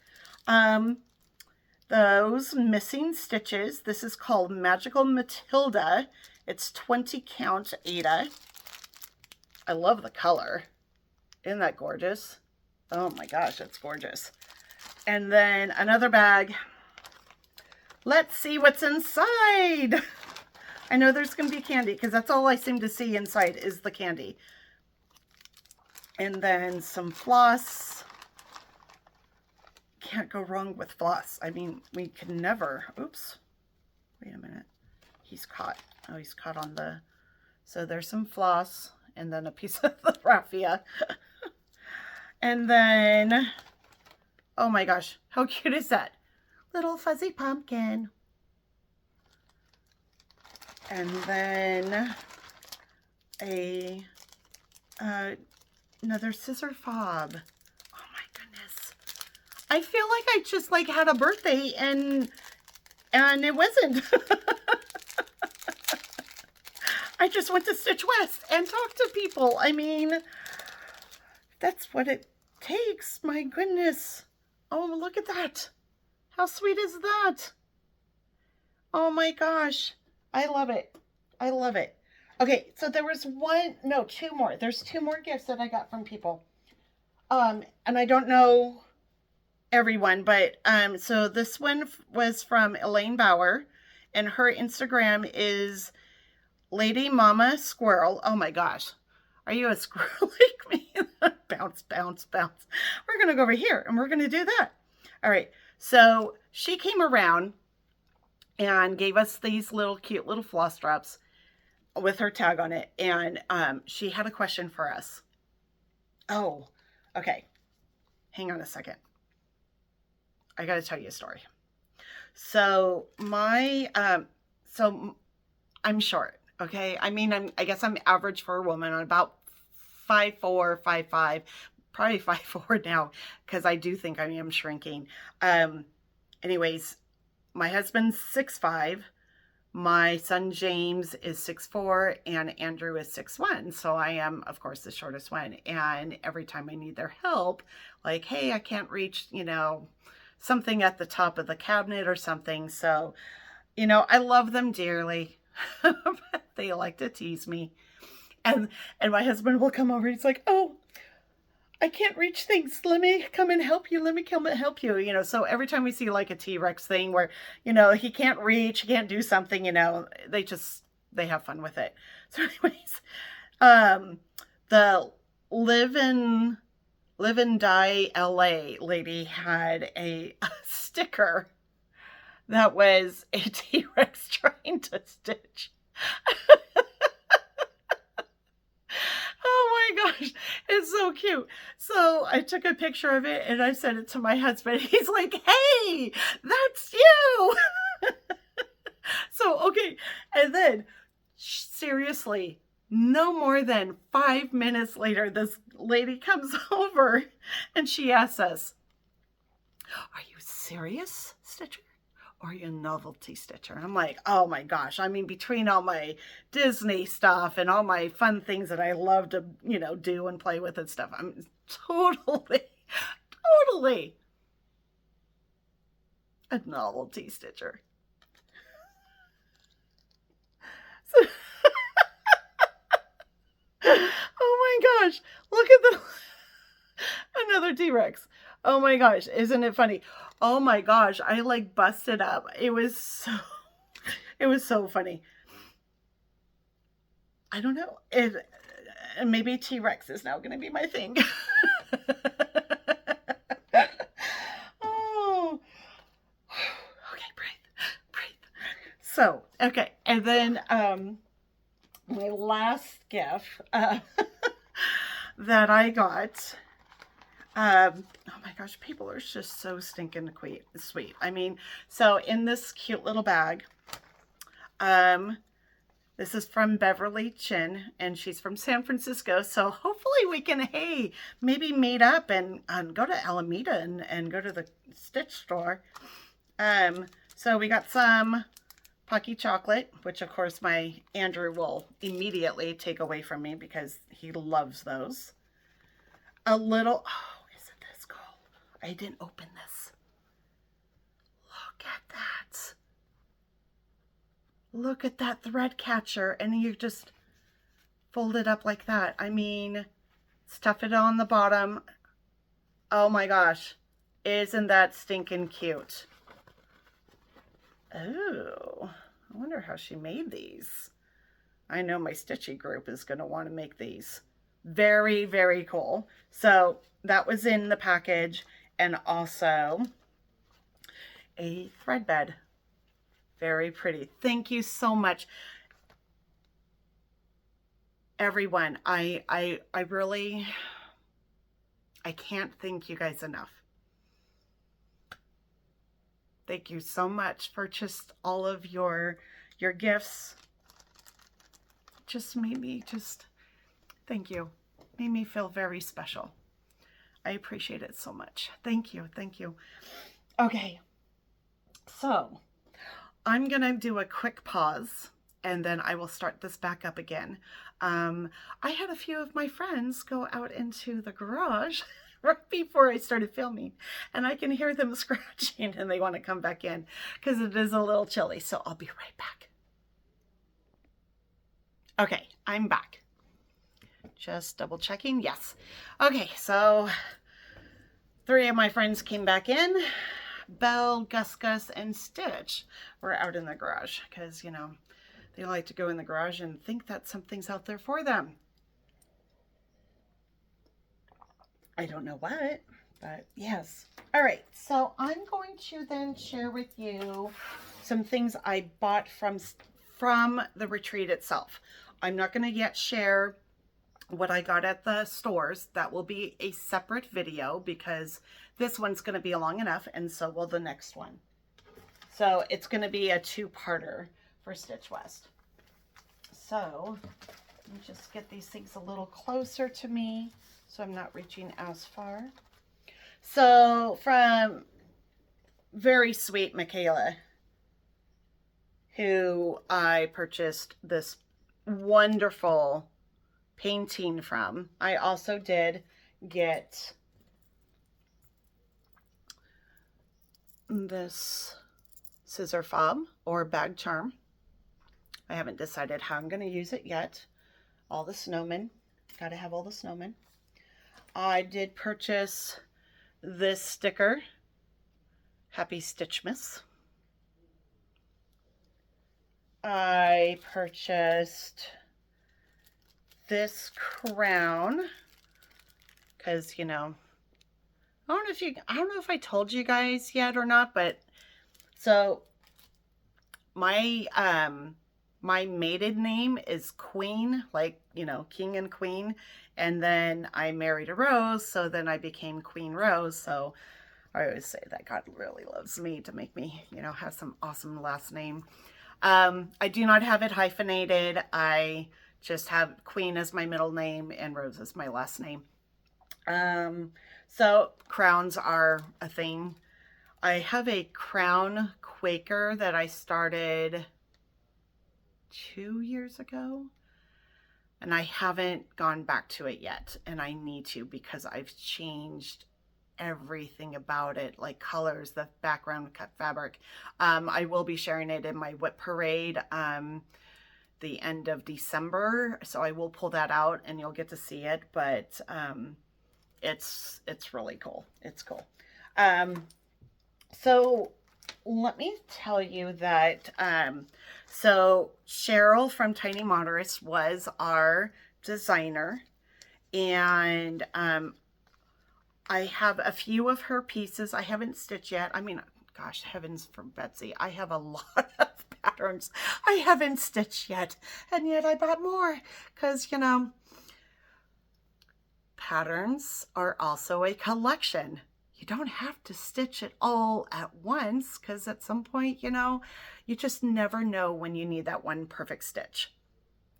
Those missing stitches. This is called Magical Matilda. It's 20 count Aida. I love the color. Isn't that gorgeous? Oh my gosh, it's gorgeous. And then another bag. Let's see what's inside. I know there's going to be candy because that's all I seem to see inside is the candy. And then some floss. Can't go wrong with floss. I mean, we can never. Oops. Wait a minute. He's caught. Oh, he's caught on the... So there's some floss and then a piece of the raffia. And then, oh my gosh, how cute is that? Little fuzzy pumpkin. And then another scissor fob. Oh my goodness. I feel like I just like had a birthday and it wasn't. I just went to Stitch West and talked to people. I mean, that's what it takes. My goodness. Oh, look at that. How sweet is that? Oh my gosh. I love it. I love it. Okay, so there was two more. There's two more gifts that I got from people. And I don't know everyone, but so this one was from Elaine Bauer, and her Instagram is Lady Mama Squirrel. Oh my gosh. Are you a squirrel like me? Bounce, bounce, bounce. We're going to go over here and we're going to do that. All right. So she came around and gave us these little cute little floss drops with her tag on it. And she had a question for us. Oh, okay. Hang on a second. I got to tell you a story. So I'm short. Okay. I mean, I guess I'm average for a woman. I'm about 5'4", 5'5", probably 5'4" now, because I do think I am shrinking. Anyways, my husband's 6'5", my son James is 6'4", and Andrew is 6'1". So I am, of course, the shortest one. And every time I need their help, like, hey, I can't reach, you know, something at the top of the cabinet or something. So, you know, I love them dearly. They like to tease me. And my husband will come over. He's like, oh, I can't reach things. Let me come and help you. Let me come and help you. You know, so every time we see like a T-Rex thing where, you know, he can't reach, he can't do something, you know, they have fun with it. So anyways, the Live and Die LA lady had a sticker that was a T-Rex trying to stitch. Oh my gosh, it's so cute. So I took a picture of it and I sent it to my husband. He's like, hey, that's you. So, okay. And then seriously, No more than 5 minutes later, this lady comes over and she asks us, "Are you serious, Stitcher? Or are you a novelty stitcher?" And I'm like, oh my gosh. I mean, between all my Disney stuff and all my fun things that I love to, do and play with and stuff, I'm totally a novelty stitcher. So, oh my gosh, look at another T-Rex. Oh my gosh, isn't it funny? Oh my gosh, I like busted up. It was so funny. I don't know. Maybe T-Rex is now going to be my thing. Oh. Okay, breathe. So, okay. And then my last gift that I got, oh my gosh, people are just so stinking sweet. I mean, so in this cute little bag, this is from Beverly Chin, and she's from San Francisco. So hopefully we can, hey, maybe meet up and go to Alameda and go to the Stitch store. So we got some Pocky chocolate, which of course my Andrew will immediately take away from me because he loves those. A little, oh, isn't this cool? I didn't open this. Look at that. Look at that thread catcher, and you just fold it up like that. I mean, stuff it on the bottom. Oh my gosh, isn't that stinking cute? Oh, I wonder how she made these. I know my Stitchy group is going to want to make these. Very, very cool. So that was in the package, and also a thread bed. Very pretty. Thank you so much, everyone. I really, I can't thank you guys enough. Thank you so much for just all of your gifts. Just made me thank you. Made me feel very special. I appreciate it so much. Thank you. Thank you. Okay. So I'm going to do a quick pause and then I will start this back up again. I had a few of my friends go out into the garage right before I started filming, and I can hear them scratching and they want to come back in because it is a little chilly. So I'll be right back. Okay, I'm back. Just double checking. Yes. Okay, so 3 of my friends came back in. Belle, Gus, and Stitch were out in the garage because, they like to go in the garage and think that something's out there for them. I don't know what, but yes. All right, so I'm going to then share with you some things I bought from the retreat itself. I'm not going to yet share what I got at the stores. That will be a separate video because this one's going to be long enough, and so will the next one. So it's going to be a 2-parter for Stitch West. So let me just get these things a little closer to me so I'm not reaching as far. So from very sweet Michaela, who I purchased this wonderful painting from, I also did get this scissor fob or bag charm. I haven't decided how I'm going to use it yet. All the snowmen. Got to have all the snowmen. I did purchase this sticker, Happy Stitchmas. I purchased this crown because, I don't know if I told you guys yet or not, but so my maiden name is Queen, like, King and Queen. And then I married a Rose, so then I became Queen Rose. So I always say that God really loves me to make me, have some awesome last name. I do not have it hyphenated. I Just have Queen as my middle name and Rose as my last name. So crowns are a thing. I have a crown Quaker that I started 2 years ago, and I haven't gone back to it yet, and I need to because I've changed everything about it, like colors, the background cut fabric. I will be sharing it in my whip parade the end of December, so I will pull that out and you'll get to see it. But it's really cool. It's cool. So let me tell you that so Cheryl from Tiny Modernist was our designer, and I have a few of her pieces I haven't stitched yet. I mean, gosh, heavens from Betsy, I have a lot of patterns I haven't stitched yet, and yet I bought more because, you know, patterns are also a collection. You don't have to stitch it all at once because at some point, you know, you just never know when you need that one perfect stitch.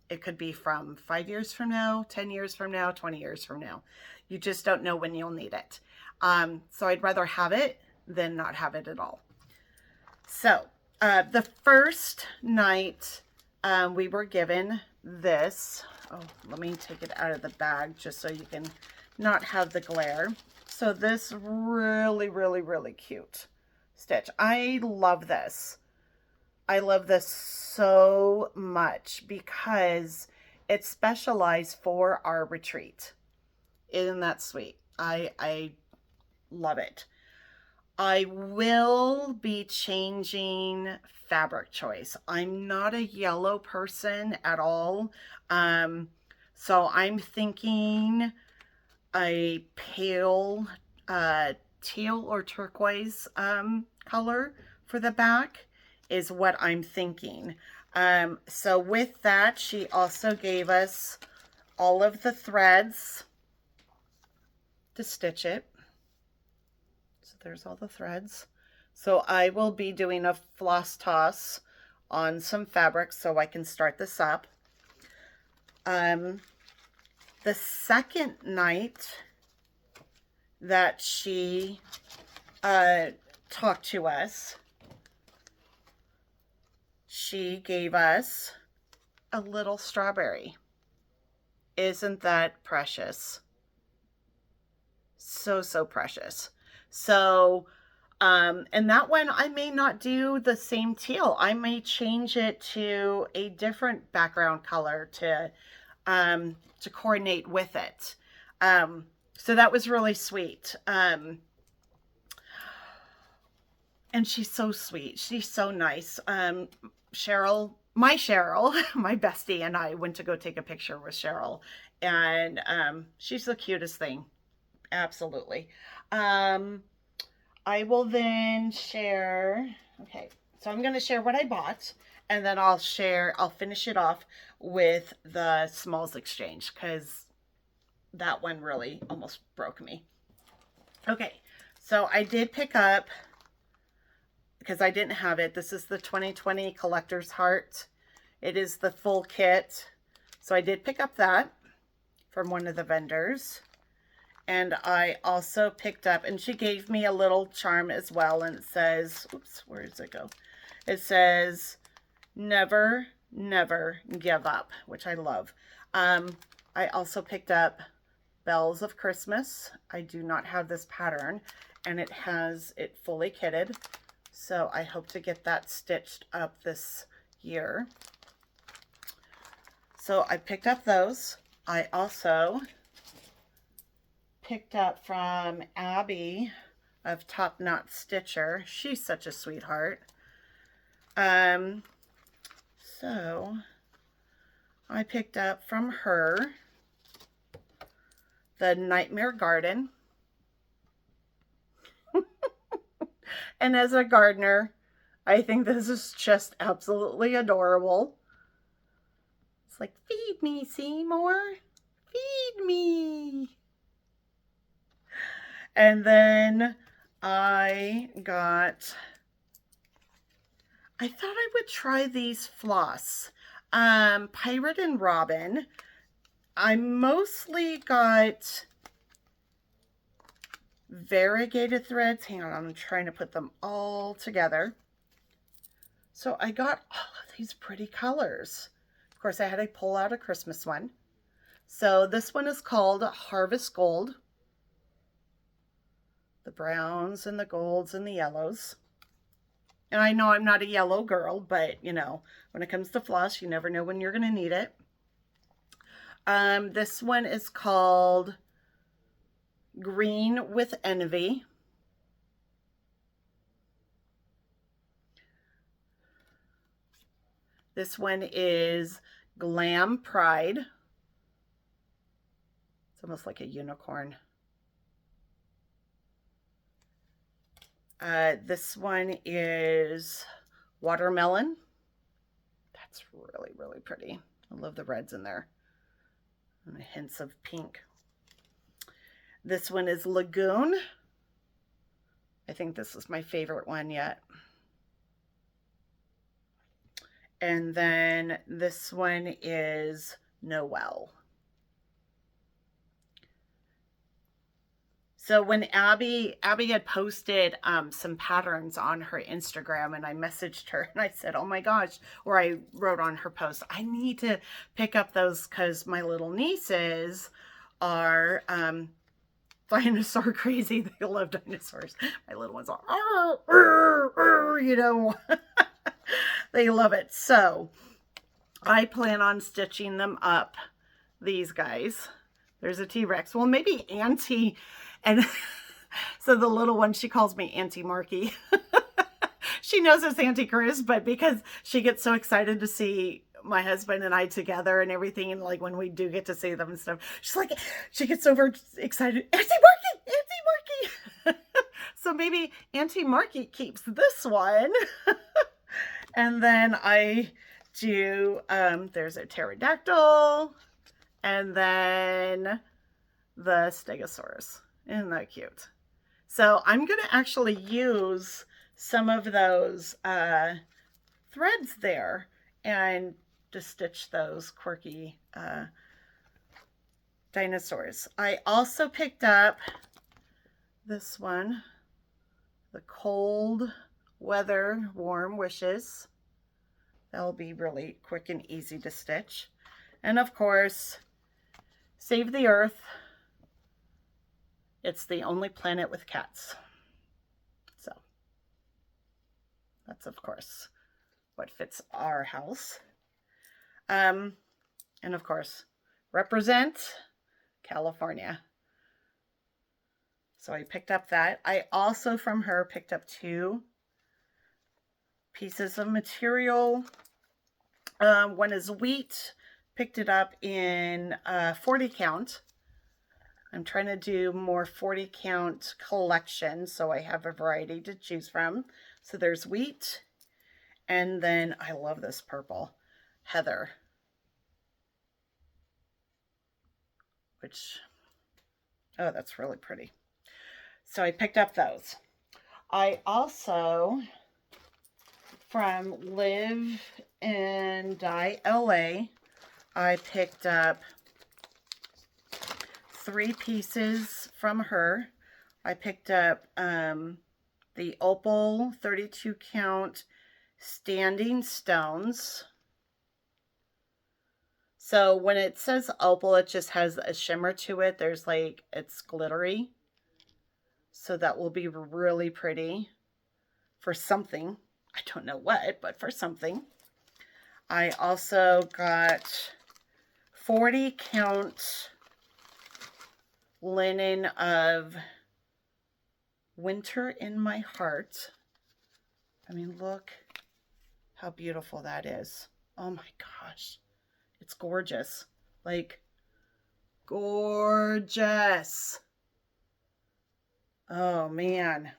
It could be from 5 years from now, 10 years from now, 20 years from now. You just don't know when you'll need it. So I'd rather have it than not have it at all. So the first night we were given this. Oh, let me take it out of the bag just so you can not have the glare. So this really cute stitch. I love this. I love this so much because it's specialized for our retreat. Isn't that sweet? I love it. I will be changing fabric choice. I'm not a yellow person at all. So I'm thinking a pale teal or turquoise color for the back is what I'm thinking. So with that, she also gave us all of the threads to stitch it. So there's all the threads. So I will be doing a floss toss on some fabric so I can start this up. The second night that she talked to us, she gave us a little strawberry. Isn't that precious? So precious. So, and that one I may not do the same teal. I may change it to a different background color to coordinate with it. So that was really sweet. And she's so sweet. She's so nice. Cheryl, my bestie, and I went to go take a picture with Cheryl, and she's the cutest thing. Absolutely. I will then share. Okay, so I'm going to share what I bought, and then I'll finish it off with the smalls exchange because that one really almost broke me. Okay, so I did pick up, because I didn't have it, this is the 2020 Collector's Heart. It is the full kit. So I did pick up that from one of the vendors. And I also picked up, and she gave me a little charm as well, and it says, oops, where does it go? It says, never give up, which I love. I also picked up Bells of Christmas. I do not have this pattern, and it has it fully kitted. So I hope to get that stitched up this year. So I picked up those. I also picked up from Abby of Top Knot Stitcher. She's such a sweetheart. So I picked up from her the Nightmare Garden. And as a gardener, I think this is just absolutely adorable. It's like, feed me, Seymour. Feed me. And then I thought I would try these floss. Pirate and Robin. I mostly got variegated threads. Hang on, I'm trying to put them all together. So I got all of these pretty colors. Of course, I had to pull out a Christmas one. So this one is called Harvest Gold. The browns and the golds and the yellows. And I know I'm not a yellow girl, but you know, when it comes to floss, you never know when you're going to need it. This one is called Green with Envy. This one is Glam Pride. It's almost like a unicorn. This one is Watermelon. That's really, really pretty. I love the reds in there. And hints of pink. This one is Lagoon. I think this is my favorite one yet. And then this one is Noel. So when Abby had posted some patterns on her Instagram, and I messaged her and I said, oh my gosh, or I wrote on her post, I need to pick up those because my little nieces are dinosaur crazy. They love dinosaurs. My little ones are, you know, they love it. So I plan on stitching them up, these guys. There's a T-Rex. Well, maybe Auntie, and so the little one, she calls me Auntie Marky. She knows it's Auntie Chris, but because she gets so excited to see my husband and I together and everything, and like when we do get to see them and stuff, she's like, she gets over excited, Auntie Marky, Auntie Marky. So maybe Auntie Marky keeps this one. And then I do, there's a pterodactyl, and then the stegosaurus. Isn't that cute? So I'm going to actually use some of those threads there and to stitch those quirky dinosaurs. I also picked up this one, the Cold Weather Warm Wishes. That'll be really quick and easy to stitch. And of course, Save the Earth. It's the only planet with cats. So that's of course what fits our house. And of course, represent California. So I picked up that. I also from her picked up 2 pieces of material. One is wheat. Picked it up in 40 count. I'm trying to do more 40 count collection, so I have a variety to choose from. So there's wheat, and then I love this purple, heather, which, oh, that's really pretty. So I picked up those. I also, from Live and Die LA, I picked up 3 pieces from her. I picked up the Opal 32 count standing stones. So when it says opal, it just has a shimmer to it. There's like, it's glittery. So that will be really pretty for something. I don't know what, but for something. I also got 40 count linen of Winter in My Heart. I mean, look how beautiful that is. Oh my gosh. It's gorgeous. Like, gorgeous. Oh man.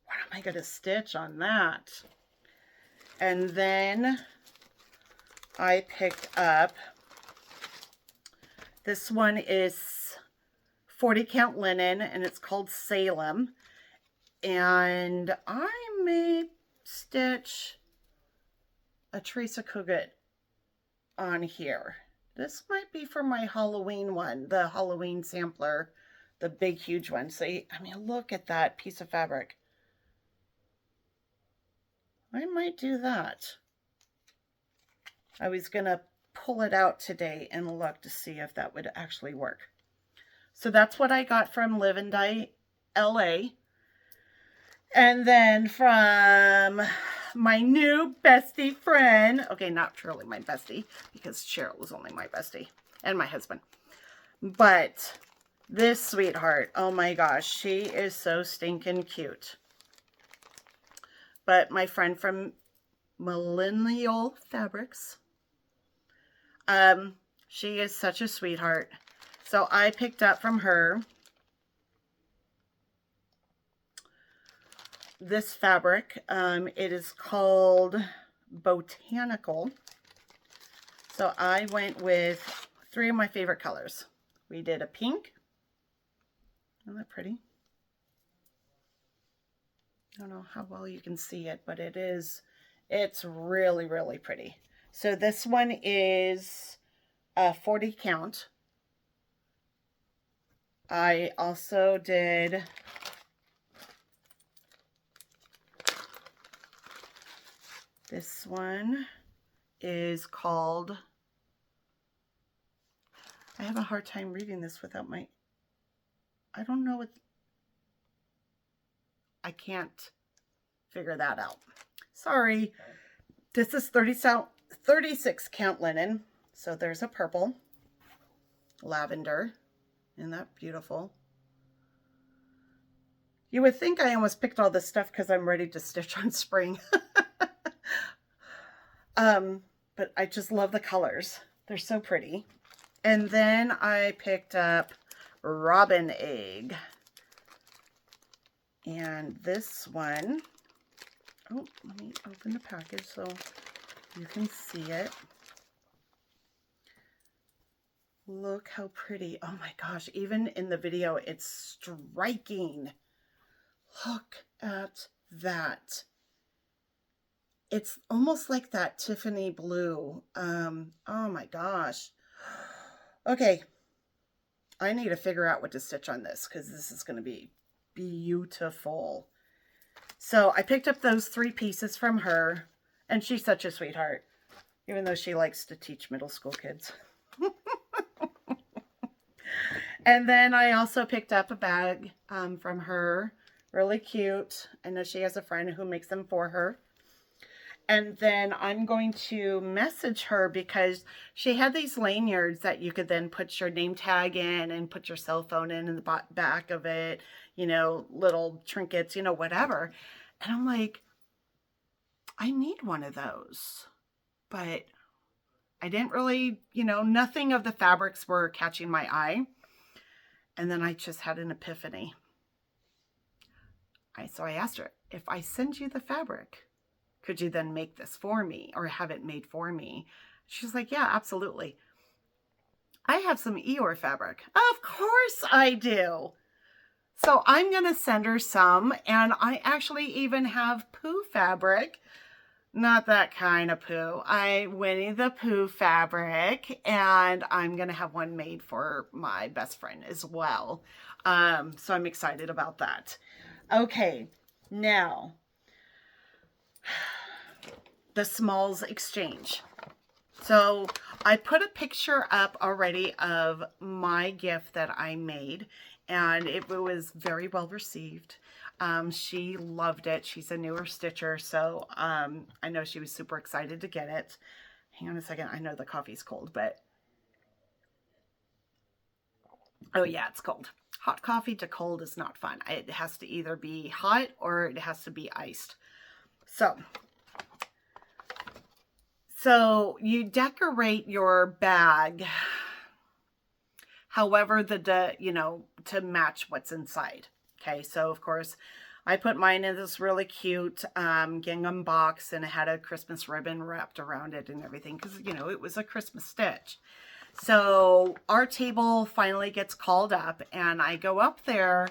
What am I going to stitch on that? And then I picked up, this one is 40 count linen, and it's called Salem. And I may stitch a trace of cougat on here. This might be for my Halloween one, the Halloween sampler, the big, huge one. So, I mean, look at that piece of fabric. I might do that. I was going to pull it out today and look to see if that would actually work. So that's what I got from Live and Die LA. And then from my new bestie friend, okay, not truly my bestie, because Cheryl was only my bestie, and my husband. But this sweetheart, oh my gosh, she is so stinking cute. But my friend from Millennial Fabrics, she is such a sweetheart. So I picked up from her this fabric. It is called Botanical. So I went with 3 of my favorite colors. We did a pink. Isn't that pretty? I don't know how well you can see it, but it's really, really pretty. So this one is a 40 count. I also did this one is called, I have a hard time reading this without my, I don't know what, I can't figure that out. Sorry. This is 36 count linen. So there's a purple, lavender. Isn't that beautiful? You would think I almost picked all this stuff because I'm ready to stitch on spring. But I just love the colors. They're so pretty. And then I picked up Robin Egg. And this one, oh, let me open the package so you can see it. Look how pretty. Oh my gosh, even in the video, it's striking. Look at that. It's almost like that Tiffany blue. Oh my gosh. Okay. I need to figure out what to stitch on this because this is going to be beautiful. So I picked up those 3 pieces from her, and she's such a sweetheart, even though she likes to teach middle school kids. And then I also picked up a bag from her. Really cute. I know she has a friend who makes them for her. And then I'm going to message her because she had these lanyards that you could then put your name tag in and put your cell phone in the back of it, you know, little trinkets, you know, whatever. And I'm like, I need one of those. But I didn't really, you know, nothing of the fabrics were catching my eye. And then I just had an epiphany. So I asked her, if I send you the fabric, could you then make this for me or have it made for me? She's like, yeah, absolutely. I have some Eeyore fabric. Of course I do. So I'm going to send her some, and I actually even have Pooh fabric. Not that kind of Pooh. Winnie the Pooh fabric, and I'm going to have one made for my best friend as well. So I'm excited about that. Okay, now the smalls exchange. So I put a picture up already of my gift that I made, and it was very well received. She loved it. She's a newer stitcher, so I know she was super excited to get it. Hang on a second. I know the coffee's cold, but oh yeah, it's cold. Hot coffee to cold is not fun. It has to either be hot or it has to be iced. So you decorate your bag however to match what's inside. Okay, so of course I put mine in this really cute gingham box, and it had a Christmas ribbon wrapped around it and everything because, you know, it was a Christmas stitch. So our table finally gets called up, and I go up there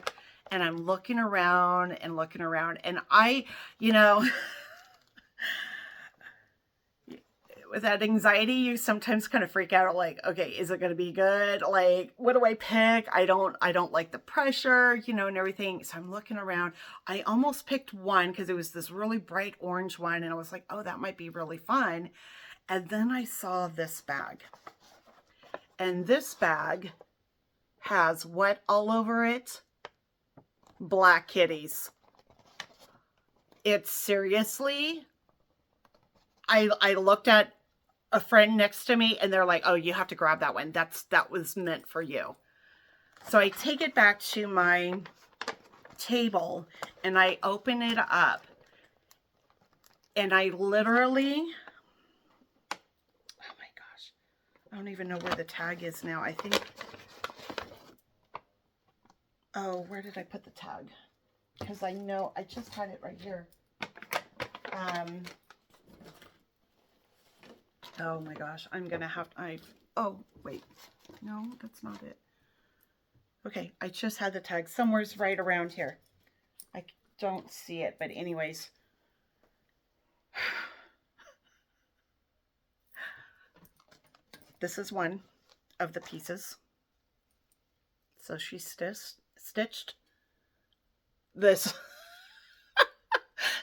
and I'm looking around and I, you know, with that anxiety, you sometimes kind of freak out, like, okay, is it going to be good? Like, what do I pick? I don't like the pressure, you know, and everything. So I'm looking around. I almost picked one because it was this really bright orange one. And I was like, oh, that might be really fun. And then I saw this bag. And this bag has what all over it? Black kitties. It's seriously, I looked at a friend next to me and they're like, oh, you have to grab that one. That was meant for you. So I take it back to my table and I open it up and I literally, oh my gosh, I don't even know where the tag is now. I think, oh, where did I put the tag? Because I know I just had it right here. Oh my gosh, I'm gonna have to, oh wait, no, that's not it. Okay, I just had the tag somewhere's right around here. I don't see it, but anyways. This is one of the pieces. So she stitched this,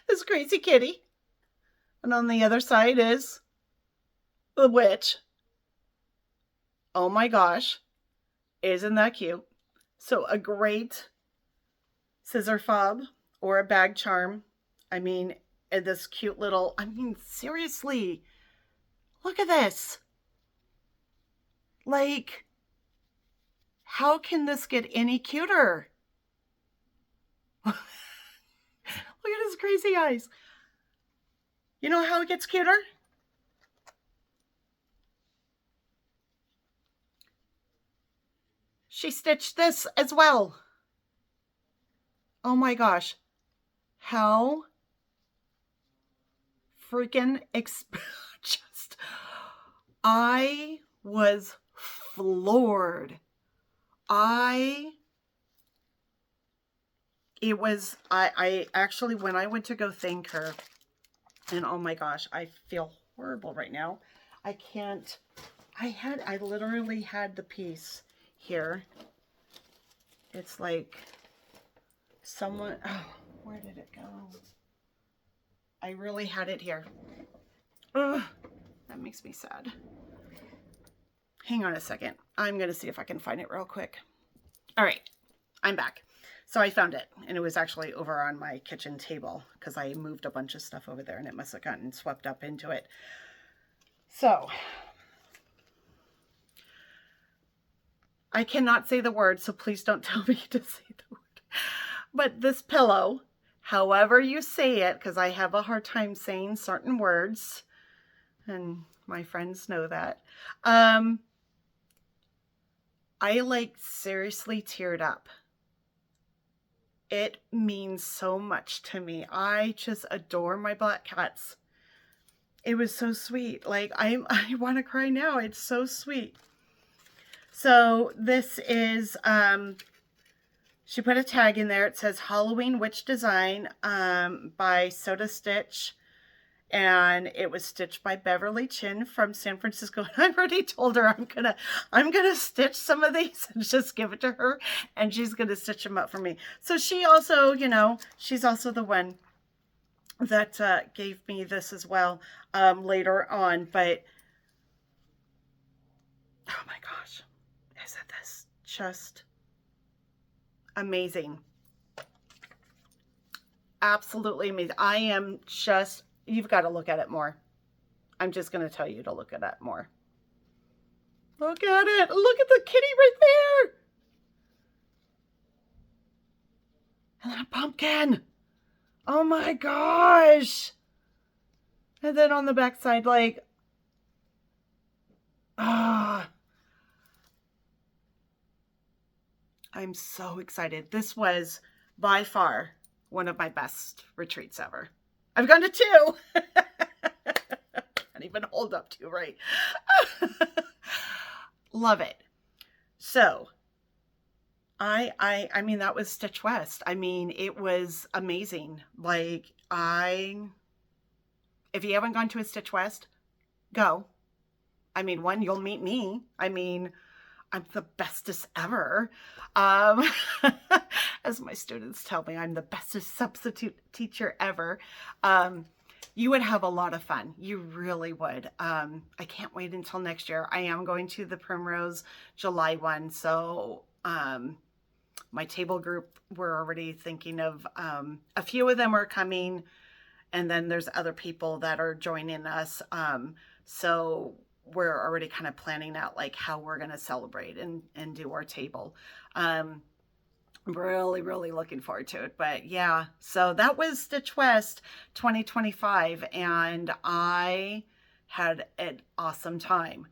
this crazy kitty. And on the other side is the witch. Oh my gosh. Isn't that cute? So a great scissor fob or a bag charm. I mean, and this cute little, I mean, seriously, look at this. Like, how can this get any cuter? Look at his crazy eyes. You know how it gets cuter? She stitched this as well. Oh my gosh. How freaking just, I was floored. I actually, when I went to go thank her, and oh my gosh, I feel horrible right now. I literally had the piece here. It's like someone, oh, where did it go? I really had it here. Ugh, that makes me sad. Hang on a second. I'm going to see if I can find it real quick. All right, I'm back. So I found it, and it was actually over on my kitchen table because I moved a bunch of stuff over there and it must have gotten swept up into it. So I cannot say the word, so please don't tell me to say the word. But this pillow, however you say it, because I have a hard time saying certain words, and my friends know that. I like seriously teared up. It means so much to me. I just adore my black cats. It was so sweet. Like, I want to cry now. It's so sweet. So this is, she put a tag in there. It says Halloween Witch Design by Soda Stitch. And it was stitched by Beverly Chin from San Francisco. And I've already told her I'm gonna stitch some of these and just give it to her, and she's gonna stitch them up for me. So she also, you know, she's also the one that gave me this as well later on. But oh my gosh, isn't this just amazing? Absolutely amazing. I am just, you've got to look at it more. I'm just going to tell you to look at it more. Look at it. Look at the kitty right there. And then a pumpkin. Oh my gosh. And then on the back side, like, ah. I'm so excited. This was by far one of my best retreats ever. I've gone to 2. Can't even hold up to, right? Love it. So, I mean, that was Stitch West. I mean, it was amazing. Like, if you haven't gone to a Stitch West, Go. I mean, one, you'll meet me. I mean, I'm the bestest ever. Um, as my students tell me, I'm the bestest substitute teacher ever. You would have a lot of fun. You really would. I can't wait until next year. I am going to the Primrose July one. So my table group, we're already thinking of a few of them are coming. And then there's other people that are joining us. So we're already kind of planning out like how we're going to celebrate and do our table. Really, really looking forward to it. But yeah, so that was Stitch West 2025, and I had an awesome time.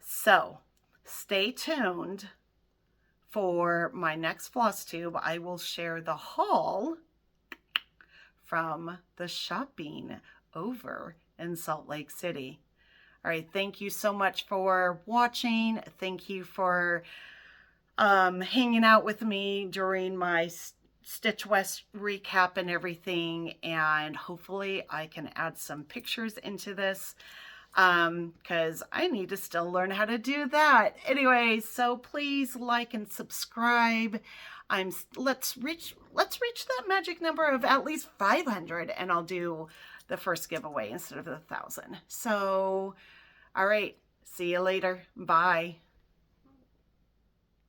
So stay tuned for my next Flosstube. I will share the haul from the shopping over in Salt Lake City. All right, thank you so much for watching. Thank you for hanging out with me during my Stitch West recap and everything. And hopefully I can add some pictures into this because I need to still learn how to do that. Anyway, so please like and subscribe. Let's reach that magic number of at least 500, and I'll do the first giveaway instead of 1,000. So, all right, see you later. Bye.